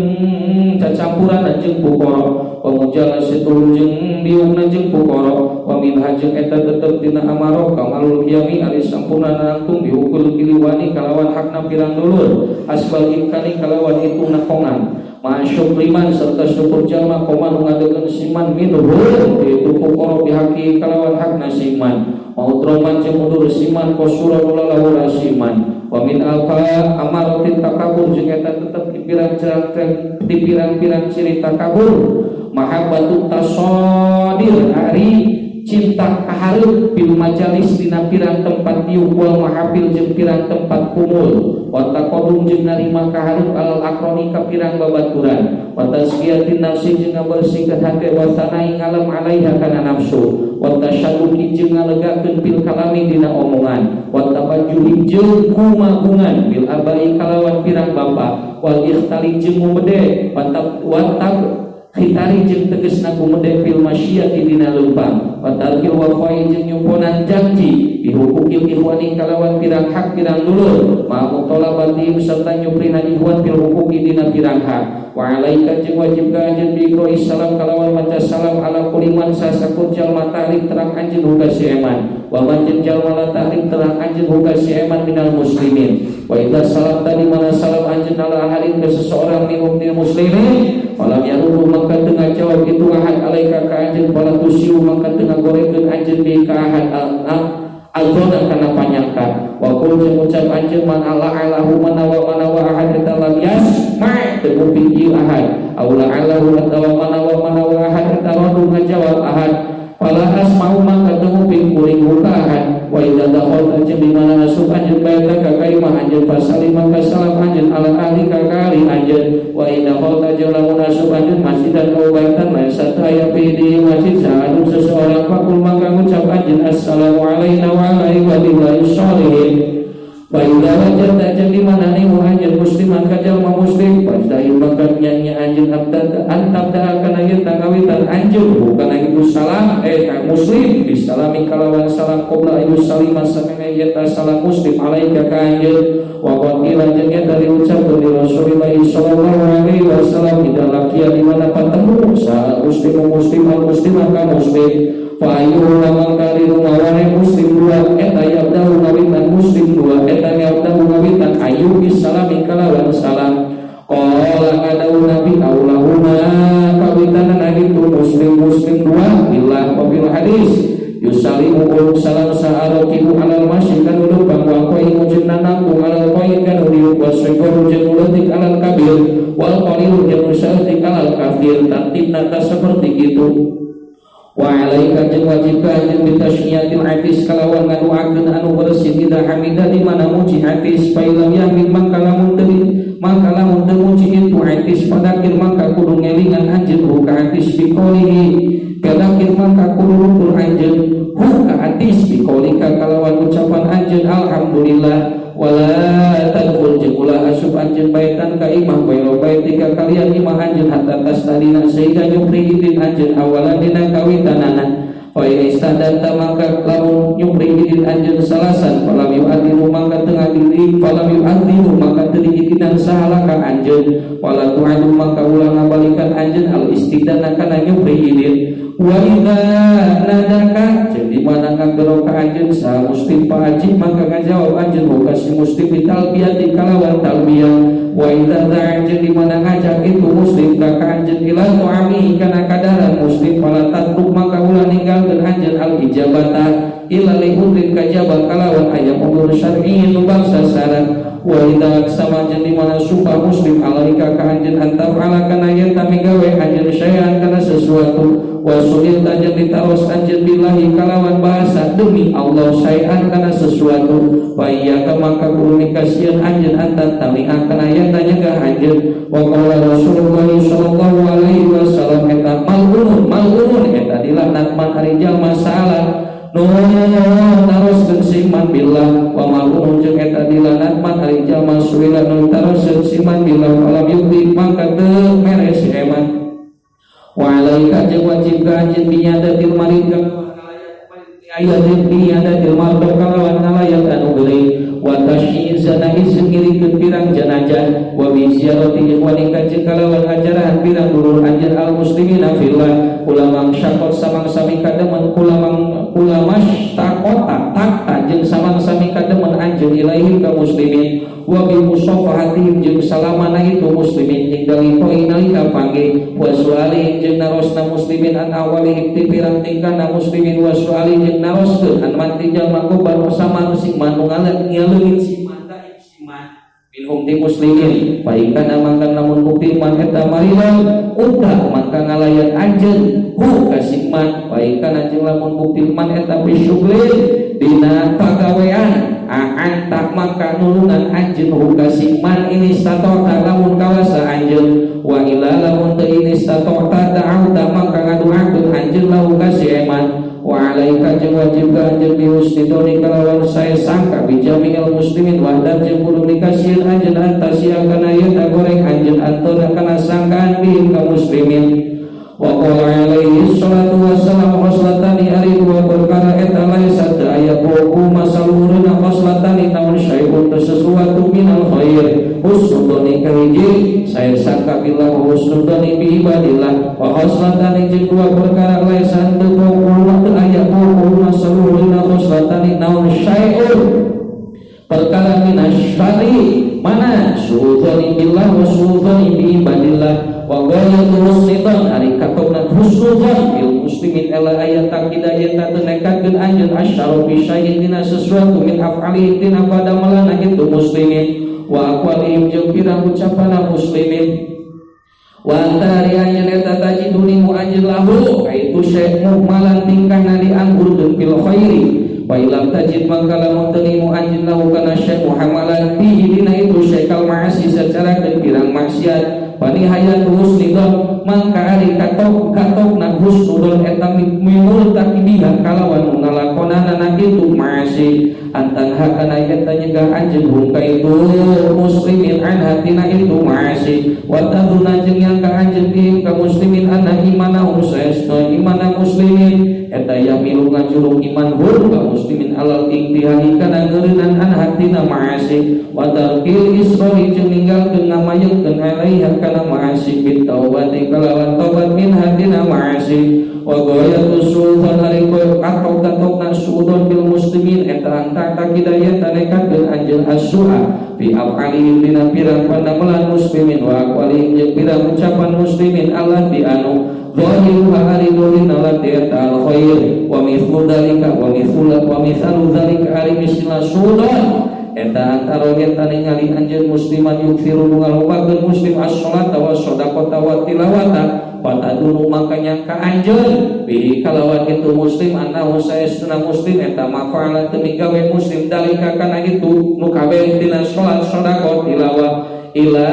cacampuran jeung fuqara wa mujalasatuhum jeung biungna jeung fuqara wa min hajeng eta tetep dina amarah kamalul qiyami ari sampurna nangtung diukul kiliwani kalawan hakna pirang dulur asbal imkani kalawan itu nakongan masyuk liman serta syukur jalma koman ngadekeun siman minhum itu fuqara bihaqi kalawan hakna siman Maudroman jeung mundur siman qosura lahu rasiman wa min alqa amaratit takabur jeung eta tetep di pirang-pirang ciri takabur mahabbatut tasadir ari cinta kahareup bil majalis dina pirang tempat diuk wal mahafil jeung pirang tempat kumul wa taqaddum jeung narima kahareup al akroni ka pirang babaturan wa tasfiyatin nafsi jeung ngabersihkeun hate wa sanai ngalam alaiha kana nafsu wa tasyadduqi jeung ngalegakeun bil kalami dina omongan wa tabajuhi jeung kumagungan bil abai kalawan pirang bapa wal ikhtali jeung mumede wa khitari jeung tegesna kumede fil masyiyati dina leumpang wa tarkil wafai jeung nyumponan janji bihukukil ikhwani kalawan pirang hak pirang dulur ma mutolabatihim serta nyuprina ikhwan fil hukuki dina pirang hak wa alaika jeung wajib ka anjeun bi iqro'is salam kalawan maca salam ala kulli man sasakut jalma tahrik terang anjeun huga si eman wa man jalma la tahrik terang anjeun huga si eman minal muslimin wa idza salam tadi mana salam anjeun ala ahadin ke seseorang minum muslimin falam yarudu maka tengah jawab itu ahad alaika ka anjeun fala tusiu maka tengah gorekeun anjeun bi ka ahad al-zona kana panyangka wa qul jeung ucap anjeun man alahu manawa ahad eta lam yasma' teu pinggil ahad aula alahu atawa manawa ahad eta radu ngajawab ahad fala asma'u maka teu pingkuring buka ahad wa idza dakhalta jeung di mana masuk anjeun baita ka kaimah anjeun fasalim maka salam anjeun ala ahli ka kali anjeun wa idza dakhalta jeung lamun masuk anjeun masjidan aw baitan la sataya fi di masjid sa'adu seseorang fakul maka ngucap anjeun assalamu alaina wa ala ibadillahis sholihin wa idza wajadta jeung di mana ni anjeun musliman ka jalma muslim fastahil maka nyanyi anjeun antabda kana ieu tangawitan anjeun kana itu salam ka muslim bisalami kalawan salam qabla ayu salima samana yata salam muslim alaika ka anjeun wa qila jeung dari ucap dari Rasulullah sallallahu alaihi wasallam tidak lakia di mana patemu salam muslim ka muslim fa ayu lamang kali rumawane muslim dua eta yabdahu ngawitan muslim dua eta yabdahu ngawitan ayu bisalami kalawan salam qala ngadawu nabi aulahuma kawitan itu muslim dua billah wa bil hadis yusalimu ulum salam sa'arakibu alal masjid kan uduk bangwa koi mujibna nanggung alal koi kan uduk wasriqoru jengulutik alal kabir wal qalilu jengulutik alal kafir tertib nata seperti itu wa alaika jeung wajib ka anjeun bitasyiatil atis kalawan ngaduakeun anu bersih tidak hamidah di mana muji atis pailam yahmid maka lamun teu muji itu atis padakir maka kudu ngelingan anjeun ka atis biqolihi kadakir maka kudu rukur anjeun ka atis biqolika kalawan ucapan anjeun alhamdulillah wala tadkhul jeung ulah asup anjeun baitan ka imah bayro baitika kalian imah anjeun hatta tastadina sehingga nyupri idin anjeun awalan dina kawitanana fa istadanta maka lamun nyupri idin anjeun salasan falam yu'adinu maka tengah diri falam yu'adinu maka teu diidinan sahala ka anjeun wala tu'adu maka ulah ngabalikan anjeun al istidana kana nyupri idin wa idza nadaka jadi mana ngagero ka anjeun sa muslim pajib maka ngajawab anjeun ka si muslim bitalbiyah di kalawan talbiyah wa idza da'anjeun di mana ngajak itu muslim ka anjeun ila tu'ami kana kadaran muslim fala tatruk maka ulah ninggalkeun anjeun al ijabata ila lihutin kajaba kalawan aya mundur syar'i nu bangsa syarat wa idza sama jeung di mana sumpah muslim alaika ka anjeun antaf ala kana yen tami gawe anjeun sayan kana sesuatu wa sulil tajam ditaros anjeun billahi kalawan bahasa demi Allah sayan kana sesuatu wa iyyaka maka kudu nikasieun anjeun antan tami kana yen tanya ka anjeun wa qala Rasulullah sallallahu alaihi wasallam eta malunun eta dilaknat man ari jalma salah taros siman billah wa malum jeung eta dilanat man ari jalma suwila nu taros siman billah falam yukti maka teu mere si eman wa alaika jeung wajib ka anjeun binyadatil marid ayatin binyadatil marid kalawan ngalayan anu geuling wa tasyiz zanahis ngirikeun pirang jenazah wa bi ziyarati ikhwanika jeung kalawan ajarahan pirang dulur anjeun al muslimina fillah ulamang syaqot samang sami kademen ulama takota takta jeung samang sami kademen anjeun ilaihim ka muslimin wa bi musafahatihim jeung salamana itu muslimin hinggali poinalika panggih wa suali jeung narosna muslimin an awalihim ti pirang tingkahna muslimin wa suali jeung naroskeun an manti jalma gobar sama sing manungalan leungit siman daib siman minhum ti muslimin paingkan mangkan namun bukti man eta marilan udah maka ngalayan anjeun hu kasih man baik kana jeung lamun bukti man eta bisyuglin dina pagawean tak maka nulungan anjeun hukasi man ini statota lamun kawasa anjeun wa ila lamun teu ini statota ta'au tak maka ngaduakeun anjeun lahu kasi eman wa alaika jeung wajib ka anjeun bi husnidoni kalawan sae sangka bi jami'il muslimin wahdan jeung kudu dikasieun anjeun antasia kana ieu goreng anjeun antona kana sangkaan bihim ka muslimin. Wa qala alaihi salatu wassalam khoslatani ari dua perkara eta laisa teu aya buku masaluruna khoslatani namun syai'un sesuatu minal khair husnudoni kahiji sae sangka billah husnudoni bi ibadillah wa khoslatani jeung dua perkara laisa teu buku aya buku masaluruna khoslatani namun syai'un perkara minasyari mana suudzoni billah wa suudzoni bi ibadillah wa ghayatul husnidzon ari katobna husnudzon bil muslimin ela ayat takidah eta teu nekatkeun anjeun asyara bi syai'in dina sesuatu min af'ali dina padamalana itu muslimin wa aqwalihim jeung pirang ucapanna muslimin wa antari anjeun eta tajiduni mu anjeun lahu kaitu syai' muhmalan tingkahna dianggurkeun bil khairi wa ilam tajid maka lamun teu nimu anjeun lahu kana syai' muhamalan bihi dina itu syai' kal ma'asi secara pirang maksiat pani hayat husnidon mangka ari katok-katokna husnudon eta mimul takibiha kalawan ngalakonana kitu ma'asi antanha kana eta nyegah anjeun hum kaitu muslimin an hatina itu ma'asi wa taduna jeung yang ka anjeun bihim ka muslimin anna imanahum saesna imana muslimin eta yamilu ngajulung iman hum ka muslimin alal iktihadi kana ngeureunnan an hatina ma'asi wa tarkil isrori jeung ninggalkeun ngamayengkeun alaiha kana ma'asi bit taubati kalawan taubat min hadina ma'asi wa ghayatu sultan ariko katok-katokna sudon bil muslimin eta anta takidaya tanekakeun anjeun as-su'a fi af'alihim dina pirang pandamelan muslimin wa aqwalihim jeung pirang ucapan muslimin allati anu zahiruha ari dohin allati eta al khair wa mithlu dzalika wa mithalu dzalika ari misla sudon eta antara eta ningali anjeun musliman yuksiru ngalombakeun muslim as-sholata wa shadaqata wa tilawata wa tadunu makanya ka anjeun bi kalawan kitu muslim annahu saestuna muslim eta mafa'ala teu migawe muslim dalika kana kitu nu kabeh dina salat shadaqah tilawah ila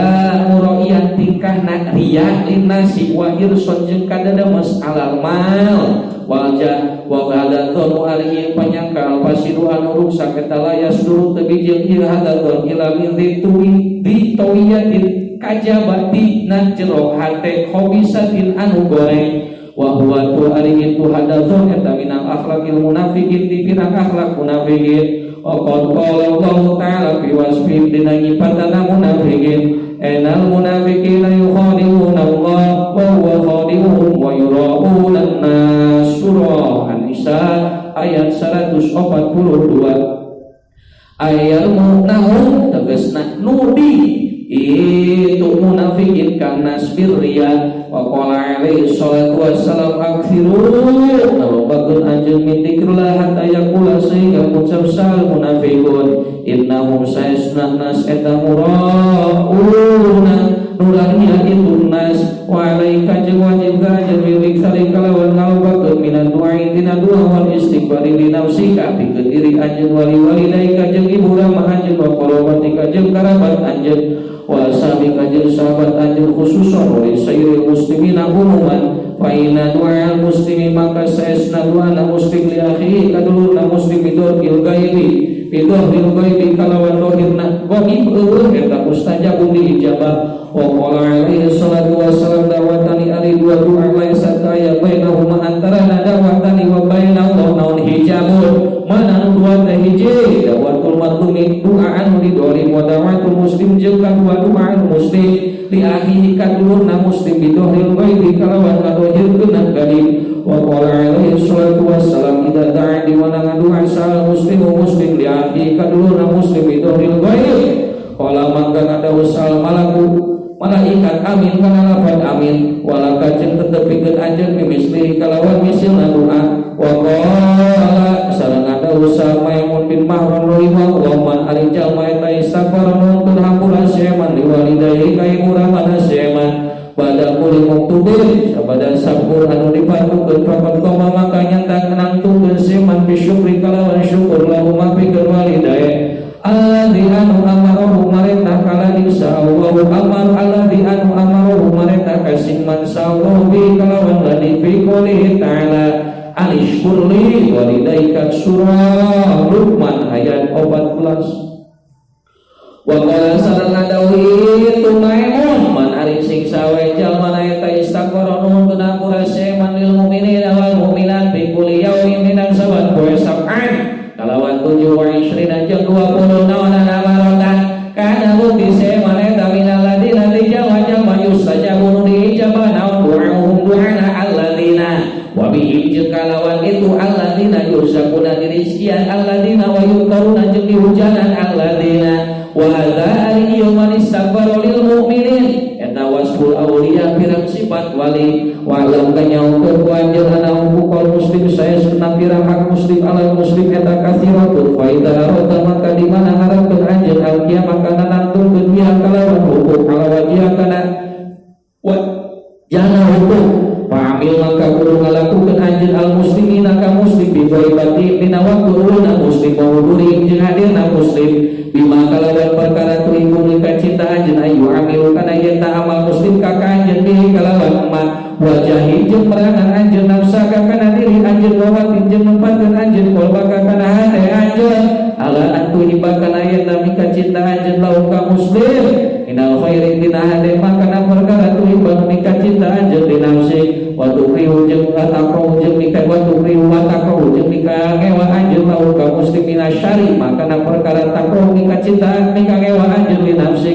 mura'iyat tingkahna riya linnasi wa irson jeung kadadames alal mal wajah wa hadadzon ari panyangkal pasidu anu rusak eta layas dulu teu bijil hadadzon ila min ditowiyatin kajabati na jero hate khobisatin anu goreng wa huwa tu ari itu hadadzon eta minal akhlaqil munafiqin di pirang akhlak munafiqin qad qala Allah ta'ala fi wasfihim dina nyipatana munafiqin enal munafiqina yukhadi'una Allah wa huwa khadi'uhum wa yura'una an-nas surah An-Nisa ayat 142 ayat munahum tegasna nudi itu munafiqin kana sbirriya wa qala alaihi salatu wassalam akthiru nalobakun anjeun min dzikrillah hatta yaqula sehingga ucap sal munafiqun innahum saesna nas eta murauna nuraniya itu nas wa alaika jeung wajib ka jeung sari kalawan ngalobakun minan du'a dina du'a wal istighfari li nafsika pikeun diri anjeun wali daika jeung ibu ramah anjeun wa qarabatika jeung karabat anjeun wa sahabat jeung sahabat anjeun khususan wa sayyidil muslimina umuman fa inna du'a muslimin maka saesna du'a muslim li akhihi kadulurna muslim bidoril ghaibi kalawan dohirna ghaib eta mustajabun diijabah wa qala alaihi salatu wassalam da'watani ari dua du'a laisa ta'ya bainahuma antarana da'watani wa baina Allah naun hijabun mana dua teh hiji da'watul matlumi du'a anu didolim wa da'watul muslim jeung kadua du'a anu muslim li akhihi kadulurna muslim bidohil ghaibi kalawan kadohirkeun ghaib wa qala alaihi salatu wassalam idza da'a di mana ngadu'a sal muslimu muslim li akhihi kadulurna muslim bidohil ghaib qala mangka ada usal malaikat amin kana lafaz amin walaka jeung tetepikeun anjeun mimisli kalawan misilna doa wa qala sareng ada usal Maimun bin Mahran rahimahullah ari jalma eta istighfar nuntun hampura seman liwalidayhi ka ibu ramana seman pada kulit maktubin sabada sabur anu dipantukeun papat nantungkeun seman bisyukri kalawan syukur lahu mapikeun walidayah alladzi anu amarohu mareta kala insyaallahu amar alladzi anu amarohu mareta kasing man saallahu bi kalawan ladi fi qouli ta'ala alishkurli walidayka surah Luqman ayat 14. Wa qala sareng ngadawi itu Maimun man ari sing sawe jalma eta istaqara nuhun tunapura seman lil mu'minina wal mu'minat bi kulli yaumin minan saban poe sab'an kalawan 27 jeung 20 naon amaratan kana bukti seman eta minal ladina ti jalma yustajabu nu diijabah naon du'ahum du'ana alladina wa bihim jeung kalawan itu alladina yusakuna dirizkian alladina wa yutaruna jeung dihujanan alladina wa hadza ari ieu man istaghfara lil mu'minin eta wasful auliya pirang sifat wali wa lam kanyaungkeun ku anjeunna hukukul muslim saya sunah pirang hak muslim alal muslim eta katsiratun fa idza arada maka di mana harapkeun anjeun al kiamah kana nantungkeun biha kalawan hukum ala wajih kana wa jana hukum fa'amil maka kudu ngalakukeun anjeun al muslimina ka muslim bi ghaibati dina waktu uluna muslim wa huduri jeung hadirna muslim bima kalawan perkara tuhibun lika cinta anjeun ayu amilu kana yenta amal muslim ka anjeun bihi kalawan emak wajahi jeung merangan anjeun nafsa ka kana diri anjeun wawatin jeung nempatkeun anjeun kolba ka kana hate anjeun ala antuhiba kana yenta mika cinta anjeun lahu ka muslim inal khairi dina hade makana perkara tuhibun mika cinta anjeun di nafsi wa tukrihu jeung ataqau jeung mika wa tukrihu wa taqau jeung mika ngewa anjeun lahu ka muslim minasyari makana perkara taqau mika cintaan mika ngewa anjeun di nafsi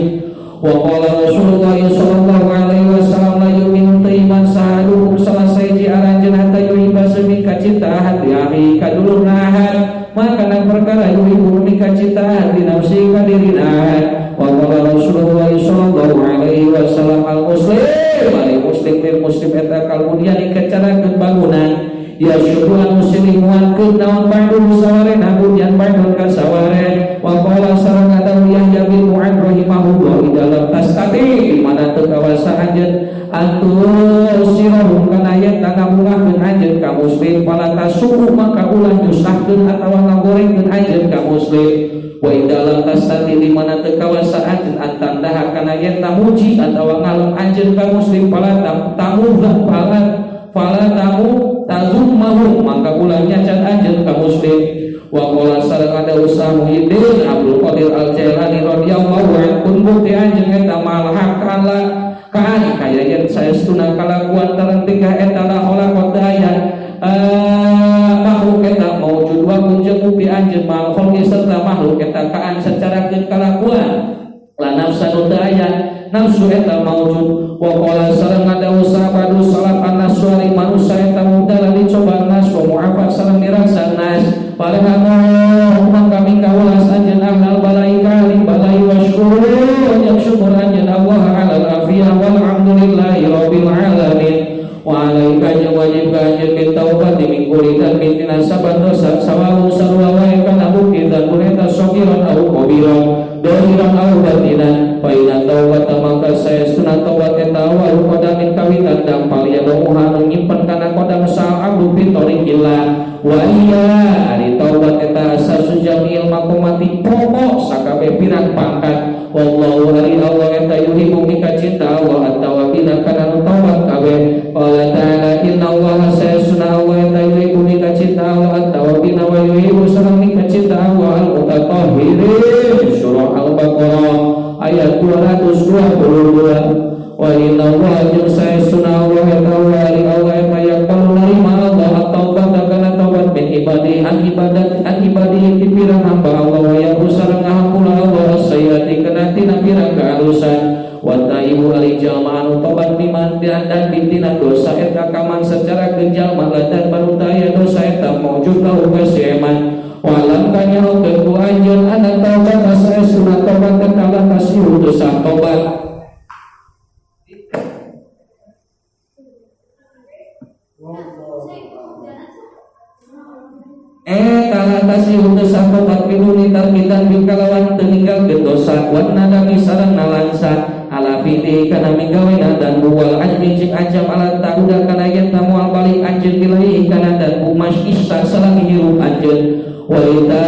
wa qala Rasulullah sallallahu alaihi wasallam la yu'minu iman sahadukum salasai ji aranjeun hatta yuhiba semika cinta hati akhi kadulur nahan makana perkara yuhibu mika cintaan di nafsi ka diri nahan wa qala Rasulullah sallallahu alaihi wasallam al muslim ari muslim bil muslim eta kalmudian dikecarakeun bangunan ya syukuran muslim muankeun naon ba'du sawarena budian ba'du ka sawaren wa qala sareng adawi Yahya bin Mu'ad rahimahullah di dalam tastati di mana teu kawasa anjeun antus sirahum kana yen ngabungahkeun anjeun ka muslim pala tasuku maka ulah nyusahkeun atawa ngagorengkeun anjeun ka muslim wa dalam tastati di mana teu kawasa anjeun antandaha kana yen tamuji atawa ngalem anjeun ka muslim pala tamu tazummahu maka ulah nyacat anjeun ka muslim wa qala sareng ada Usamuddin Abdul Qadir Al-Jailani radhiyallahu anhu bukti anjeun eta malhakala kan kaya yen saestuna kalakuan tarentingkah eta la khalaqat daya makhluk eta maujud wa kunjung bukti anjeun mal khalqi serta makhluk eta kaan secara kalakuan la nafsanu daya nafsu eta maujud wa qala sareng ada usabadu salat an-naswari manusia eta mudala dicoba nas wa mu'afak sareng dirasa nas Palehanu kami kaulas anjeun ahlal balai kali balai wa syukur yang syukur anjeun Allah alal afiyah walhamdulillahi rabbil alamin wa alaika jeung wajib ka anjeun bin taubat min kulli dzambin tina saban dosa sawaun sarua wae kana bukti dan kureta sokiran au kabiran dohiran au batinan fa inna taubat maka saestuna taubat eta wa qadamin kawitan dampal ya domuha nyimpen kana qadam sa abdu fitorikillah wa iya ari taubat eta asasun jamil makomati pokok sakabe pirang pangkat wallahu ari Allah eta yuhibbu mika cinta Allah at-tawabina kana taubat kabeh qala ta'ala inna Allah sayyiduna Allah eta yuhibbu mika cinta Allah at-tawabina wa yuhibbu sareng mika cinta Allah al-mutatahhirin surah al-baqarah ayat 222 wa inna Allah jeung sayyiduna Allah eta ari Allah eta yaqbalu narima Allah at-taubat kana taubat min ibadi an ibadi pirang hamba Allah wa yaqusar ngahampura Allah sayyati kana tina pirang kaalusan wa taibu ali jalmaan taubat biman dan bintina dosa eta kaman secara genjalma dan barutaya dosa eta maujud lahu kasieman walam kanya ku anjeun ana taubat sayyiduna taubat kana kasihu dosa taubat talatasi untuk sahabat binuni tarbitan bingkalawan teninggal dosa wan nadami sareng nalansa ala fiti kana minggawina dan buwal ajmi cik ajam ala ta'uda kana yen tamu al balik anjeun ilahi kana dan umas ista salami hirup anjeun walita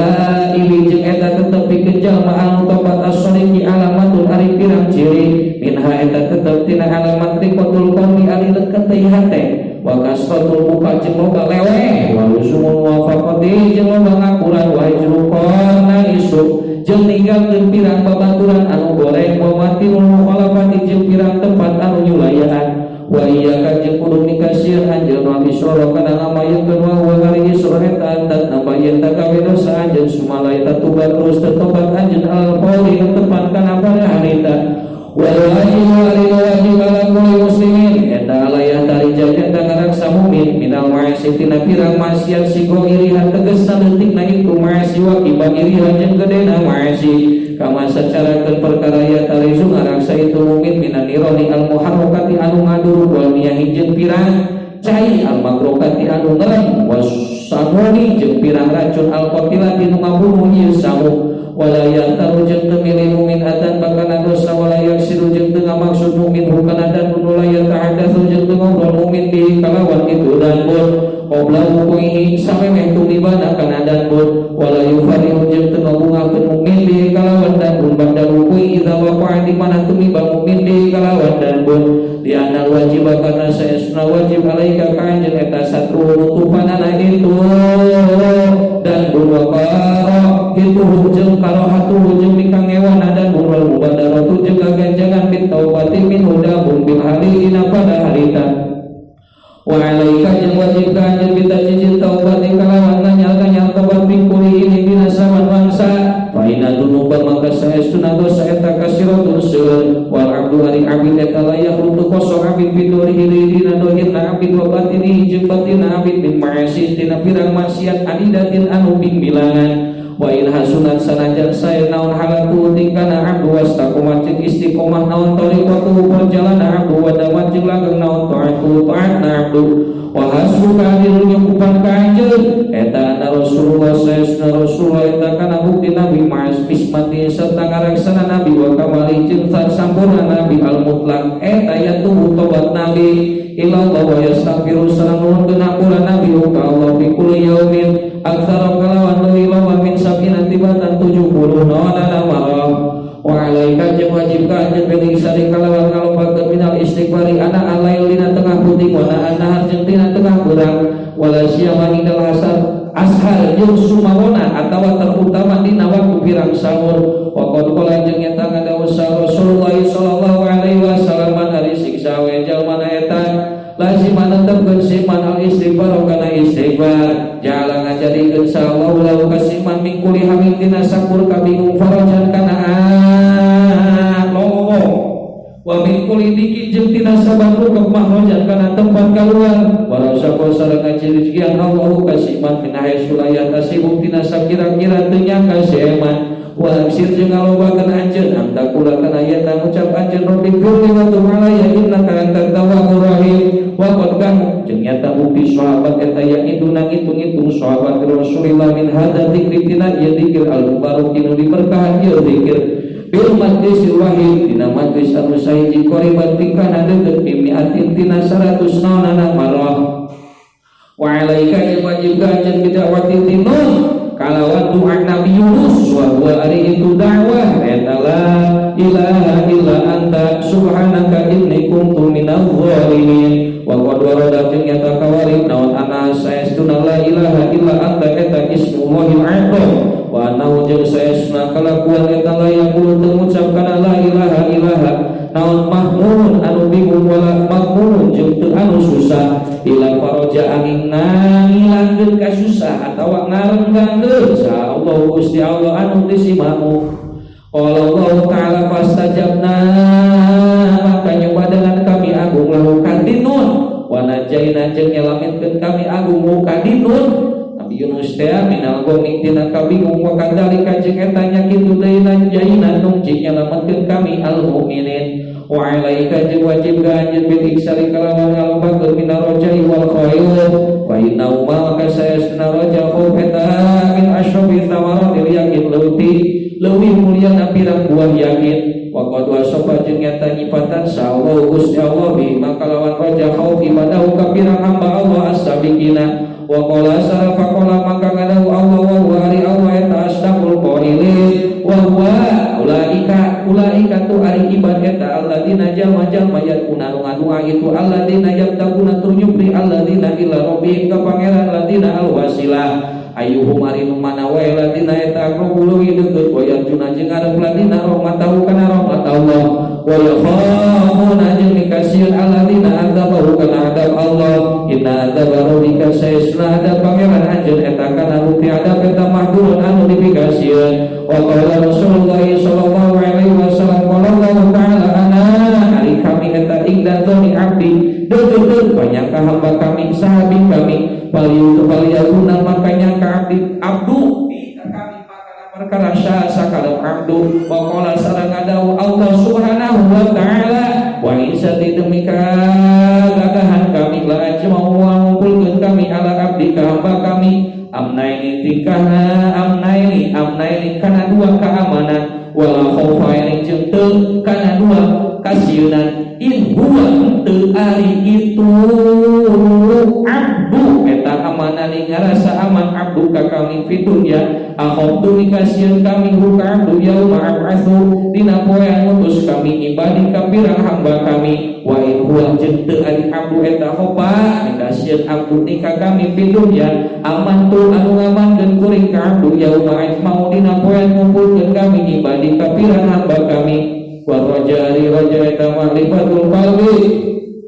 ili jeung eta tetep pikeun jalma anu tobat as-soliki alamatun ari pirang ciri minha eta tetep tina alamat riqatul qalbi ari leukeut teh hate wa kasratul muka jeung loba lewe wa rusumul muwafaqati jeung loba ngakuran wa hijruqana isuk jeung ninggalkeun pirang babaturan anu goreng wa matinul mukhalafati jeung pirang tempat anu nyulayaan wa iyyaka jeung kudu mikasieun anjeun wa bisoro kana ngamayeun wa wa hari isra eta dan namayeun gawe dosa anjeun sumalai tatubat terus tetobat anjeun al fauri tepan kana pada harita wal wajib ala kulli muslimin eta alayah dari jajan ngaraksa mukmin minal ma'asi tina pirang maksiat sigo iriha tegasna leutikna itu ma'asi wa kiba iriha jeung gedena ma'asi kama sacarakeun perkara ya tarizu ngaraksa itu mukmin minan nirani al muharrakati anu ngadurug wal miyahi jeung pirang cai al magrokati anu ngerem wasamuni jeung pirang racun al qatilati nu ngabunuh ieu samu wala yantaru jeung teu milih mukmin adan bakana dosa wala yaksiru jeung teu ngamaksud mukmin hukana dan nu layan ta'addatsu jeung teu ngobrol mukmin di kalawan itu dan bun qabla wuqu'ihi samemeh tumibana kana dan bun wala yufarihu jeung teu ngabungakeun mukmin di kalawan dan bun ba'da wuqu'i idza waqa'a di mana tumiba mukmin di kalawan dan bun di anal wajib kana saesna wajib alaika ka anjeun eta satru nutupanana itu dan bun waqara itu jeung karohatu jeung mikangewana dan wal mubadaratu jeung gaganjangan bit taubati min hudahum bil hali dina pada harita wa alaika jeung wajib ka anjeun bita cicil taubati kalawan nanyal tobat bingkuli ini binasawan bangsa fa inna dunuba maka saestuna dosa eta kasiratun seueur wal abdu ari abid eta layak rutu kosong abid bidori dina dohirna abid wa batini jeung batina abid min ma'asi tina pirang maksiat adidatin anu bing bilangan wa in hasunat sanajan sae naon halatu tingkana abdu wastaqomat jeung istiqomah naon tariqatu perjalanan abdu wa damat jeung langgeng naon taatu taatna abdu wa hasbuka dirul nyukupan ka anjeun eta na Rasulullah sayyidina Rasulullah eta kana bukti nabi ma'as bismati serta ngaraksana nabi wa kamali jeung sampurna nabi al mutlaq eta yatubu tobat nabi ila Allah wa yastaghfiru sareng nuhun nabi ka Allah fi kulli yaumin aktsara kalawan leuwih loba min sabina tibatan 70 nawana marah wa alaika jeung wajib ka anjeun bening sari kalawan ngalobakeun minal istighfari ana alail dina tengah putih wa ana jeung dina tengah kurang wala siyama indal ashar jeung sumarona atawa terutama dina waktu pirang sahur wa qad qala jeung eta ngadawu Rasulullah sallallahu alaihi wasallam ari siksa we jalma eta lazima netepkeun siman al istighfar kana istighfar jala ngajadikeun sallallahu lahu kasiman min kulli hamin dina sakur kabingung farajan kana lomo wa min kulli dikin jeung tina sabaru kemahrojan kana tempat kaluar wa rasaqo sareng ngajirijian Allahu kasiman min haisulayat asibuk tina sakira-kira teu nyangka seeman wa amsir jeung ngalobakeun anjeun anta kula kana aya ngucap anjeun rabbi firli wa tub alayya innaka antat tawwabur rahim wa qad kamu jeung nyata bukti sahabat eta yaitu nang hitung-hitung sahabat Rasulullah min hadza dzikri tina ieu dzikir al-mubarak nu diberkahan ieu dzikir bil majlisil wahid dina majlis anu sahiji qoriban tingkana deukeut mimiatin tina 100 naonana marah wa alaika ya wajib ka anjeun bidawati tinun kalawan doa Nabi Yunus wa huwa ari itu dakwah eta la ilaha illa anta subhanaka inni kuntu minadh dhalimin wa qad warada jeung nyata kawarid naon ana saestuna la ilaha illa anta eta ismullahil a'zam wa nahu jeung saestuna kalakuan eta la yaqulu teu ngucapkeun la ilaha illallah naon mahmurun anu bingung wala mahmurun jeung teu anu susah ila faraja angin ngilangkeun ka susah atawa ngarenggankeun sa Allah Gusti Allah anu disimamu qala Allah ta'ala fastajabna maka nyubadangan kami agung lahu kadinun wa najaina jeung nyelametkeun kami agung kadinun Nabi Yunus teh minal goming tina kabingung wa kadzalika jeung eta nya kitu deui najaina nungci nyelametkeun kami al mukminin wa alaika jeung wajib ka anjeun bil iksari kalawan ngalobakeun minar rajai wal khair fa inna ma ka sayasna raja khauf eta min asyrafi thamaratil yakin leuwih mulia pirang buah yakin wa qad wasafa jeung nyata ayuhum ari nu mana wae ladina eta aqrabul deukeut wa yarjuna jeung ngarep ladina rahmatahu kana rahmat Allah wa yakhafuna jeung mikasieun alladina adzabahu kana adab Allah inna adzaba rabbika sayyidna adab pangeran anjeun eta kana rupi adab eta mahdurun anu dipikasieun wa qala Rasulullah sallallahu alaihi wasallam qala Allah ta'ala ana hari kami eta ingda dzoni abdi deukeut banyak hamba kami sahabi kami paliyakuna makanya ka abdu di kami makana perkara sakala abdu wa qala sareng adawu Allah subhanahu wa ta'ala wa insati demika gagahan kami la ajma'u wa ngumpulkeun kami ala abdi ka hamba kami amnaini tingkahna amnaini kana dua keamanan wala khaufa ini jeung teu kana dua kasieuna in huwa teu ari itu abdu eta amanah ngarasa aman abdu ka kami fi dunya akhadtu mikasieun kami hu ka abdu yauma ab'atsu dina poe ngutus kami ibadi ka pirang hamba kami wa in huwa jeung teu ari abdu eta khoba mikasieun abdu ka kami fi dunya aman tu anu ngamankeun kuring ka abdu yauma ajmau dina poe ngumpulkeun kami ibadi ka pirang hamba kami wa rajari raja eta ma'rifatul qalbi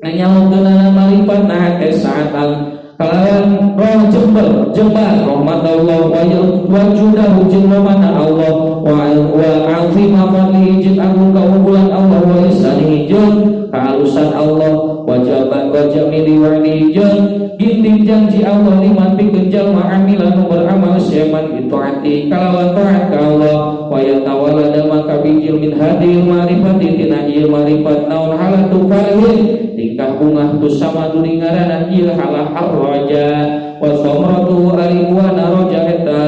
nyawakeunana ma'rifat nah saatan kalawan roh jembar rahmat Allah wa judahu jeung mana Allah wa azima fadlihi jeung agung kaunggulan Allah wa ihsanihi jeung kehalusan Allah wa jamili wa'dihi jeung ginting janji Allah liman pikeun jalma amilan nu beramal seman bitaati kalawan taat ka Allah wa yatawalla maka bijil min hadil ma'rifati tina ieu ma'rifat naon halatu fa'il tingkah bungah tu sama during ngaranna ieu halah arraja wa samratuhu aribuana raja eta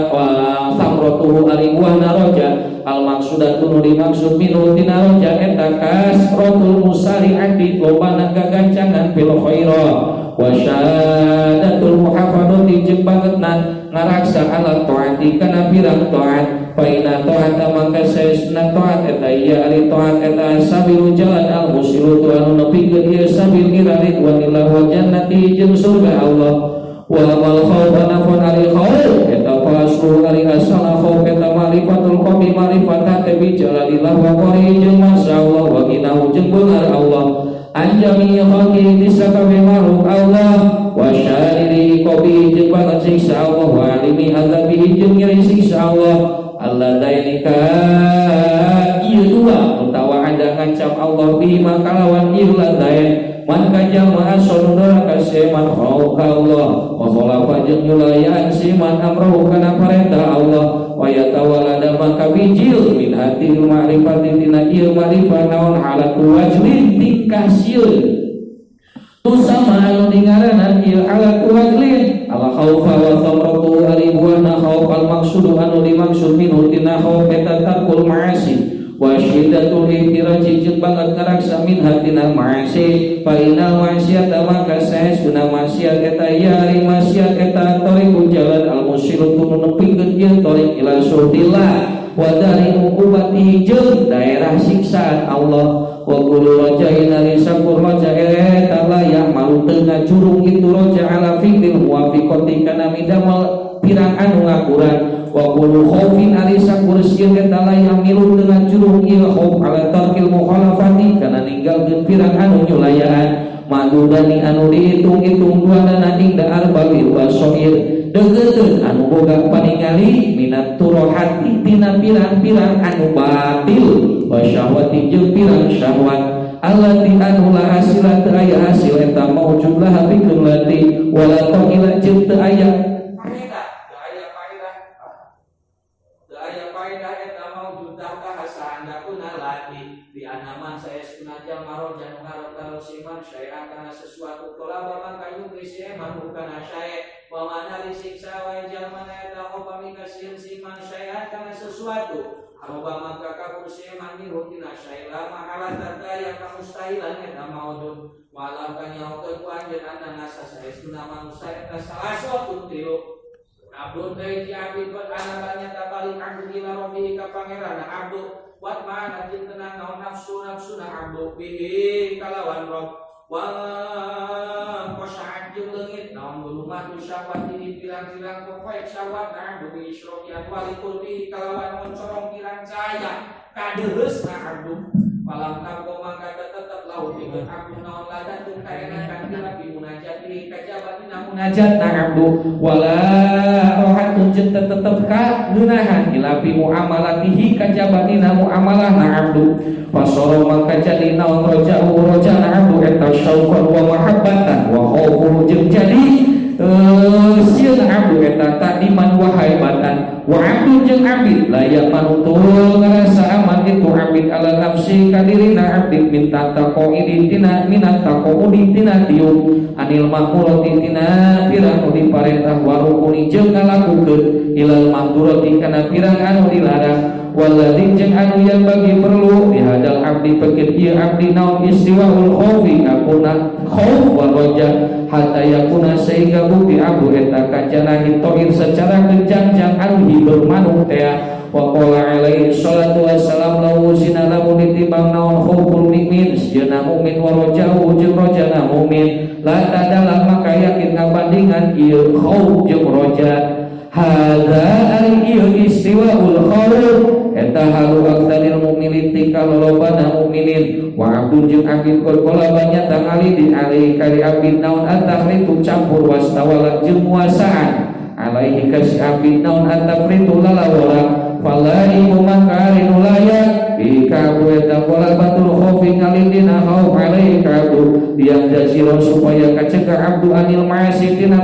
wa samratuhu aribuana raja al maksudatu nu dimaksud minhu tina raja eta kasratul musari'ati lobana gagancangan fil khairah wa syadatul muhafadzati jeung bangetna ngaraksa ala taati kana pirang taat fa inna ta'ata maka saesna taat eta ieu ari taat eta sabilu jalan al musilu anu nepikeun ieu sabil ila ridwanillah wa jannati jeung surga Allah wa amal khaufa nafun ari khauf eta fasru ari asana khauf eta ma'rifatul qabi ma'rifatan tabi jalalillah wa qari jeung masyaallah wa ginahu jeung beungar Allah anjami khalqi disakabe makhluk Allah wa syariri qabi jeung banget siksa Allah wa alimi azabihi jeung nyeri siksa Allah Allah dainika ieu dua utawa ada ngancam Allah bima kalawan ieu ladain man kajama asodora kaseman khauka Allah wa khalafa jeung nyulayan siman amrohu kana perintah Allah wa yatawallada maka bijil min hatil ma'rifati tina ieu ma'rifat naon halatu wajlin tingkah sieun tu sama anu dingaranan ieu halatu wajlin ala khaufa wa samratu aribuana khauf al maqsudu anu dimaksud minhu tina khauf eta tarkul ma'asi wa syiddatul ihtiraji jeung banget ngaraksa min hatina ma'asi fa inal ma'siyata maka saesuna maksiat eta yari maksiat eta tariqul jalan al musilu tu nepikeun ieu tariq ila suhdillah wa dari ukubatihi jeung daerah siksaan Allah wa kullu rajain ali sakur raja eta layak malu teu ngajurung itu raja ala fikril muwafiqati kana midamal pirang anu ngakuran wa kullu khaufin ali sakur sieun eta layak milu teu ngajurung ieu khauf ala tarkil mukhalafati kana ninggalkeun pirang anu nyulayaan madudani anu dihitung-hitung duana ing da arbali wasoir deukeun anu boga paningali minat turohati tina pirang-pirang anu batil wa syahwati jeung pirang syahwat allati anu la hasilat teu aya hasil eta maujud laha pikeun lati wala qila jeung teu aya faedah eta maujud ka hasanda kuna lati di anaman saesuna jalma roja ngarep tarusiman syai'an kana sesuatu tolaba maka yukrisi eman bukan syai' wa mana risiksa wa jalma eta qopami kasieun siman syai'an kana sesuatu aroba maka kakursi eman dirutina syai' la mahala tadaya kamustahilan eta maujud walau kan nyahokeun ku anjeun anna nasa saesuna manusia eta salah satu tilu abdun teh ji abdi buat anaknya tabalik abdu ila rabbihi ka pangeran abdu buat mana jeung tenang naon nafsu na abdu bihi kalawan rob wa qasa'at jeung leungit naon gulumatu syawat di pirang-pirang pokoe syawat na'budu isroqian walikul bi kalawan moncorong pirang cahaya kadeusna abdu palam tanggo maka tetep laut dengan abdu naon ladat teu kaenakan di munajat di kajabatina munajat na abdu wala rohatun jeung tetep ka geunahan ilapi muamalatihi kajabatina muamalah na abdu fasoro maka jadi naon roja'u roja na abdu eta syauqan wa mahabbatan wa khaufu jeung jadi sieun abdu eta tadiman wa haibatan wa abdu jeung abid layak manutul ngarasa aman itu abid ala nafsi kadirina abid minta taqoidi tina minat taqoudi tina tiup anil mahmurati tina pirang diparentah warukuni jeung ngalakukeun ilal mahdurati kana pirang anu dilarang waladzi jeung anu yang bagi perlu dihadal abdi pekeun ieu abdi naon istiwaul khaufi akuna khauf wa raja hatta yakuna sehingga bukti abdu eta kajana hitoir secara kenjang anu hiber manuk teh wa qala alaihi salatu wassalam lahu sinalamu ditimbang naon khauful mukmin sieuna mukmin wa raja'u jeung rajana mukmin la tadalah maka yakin ngabandingan ieu khauf jeung raja hadza al istiwaul khauf eta halu aktsaril mukminin tika lolobana mukminin wa abdun jeung abid qala banyak tangali di alai kali abid naon atafritu campur wastawala jeung muasaan alaihi kasi abid naon atafritu lalawara falai mumakarin layak bika bueta qala batul khaufi ngalindina khauf alaihi kabdu diam jasiro supaya kacegah abdu anil ma'asi tina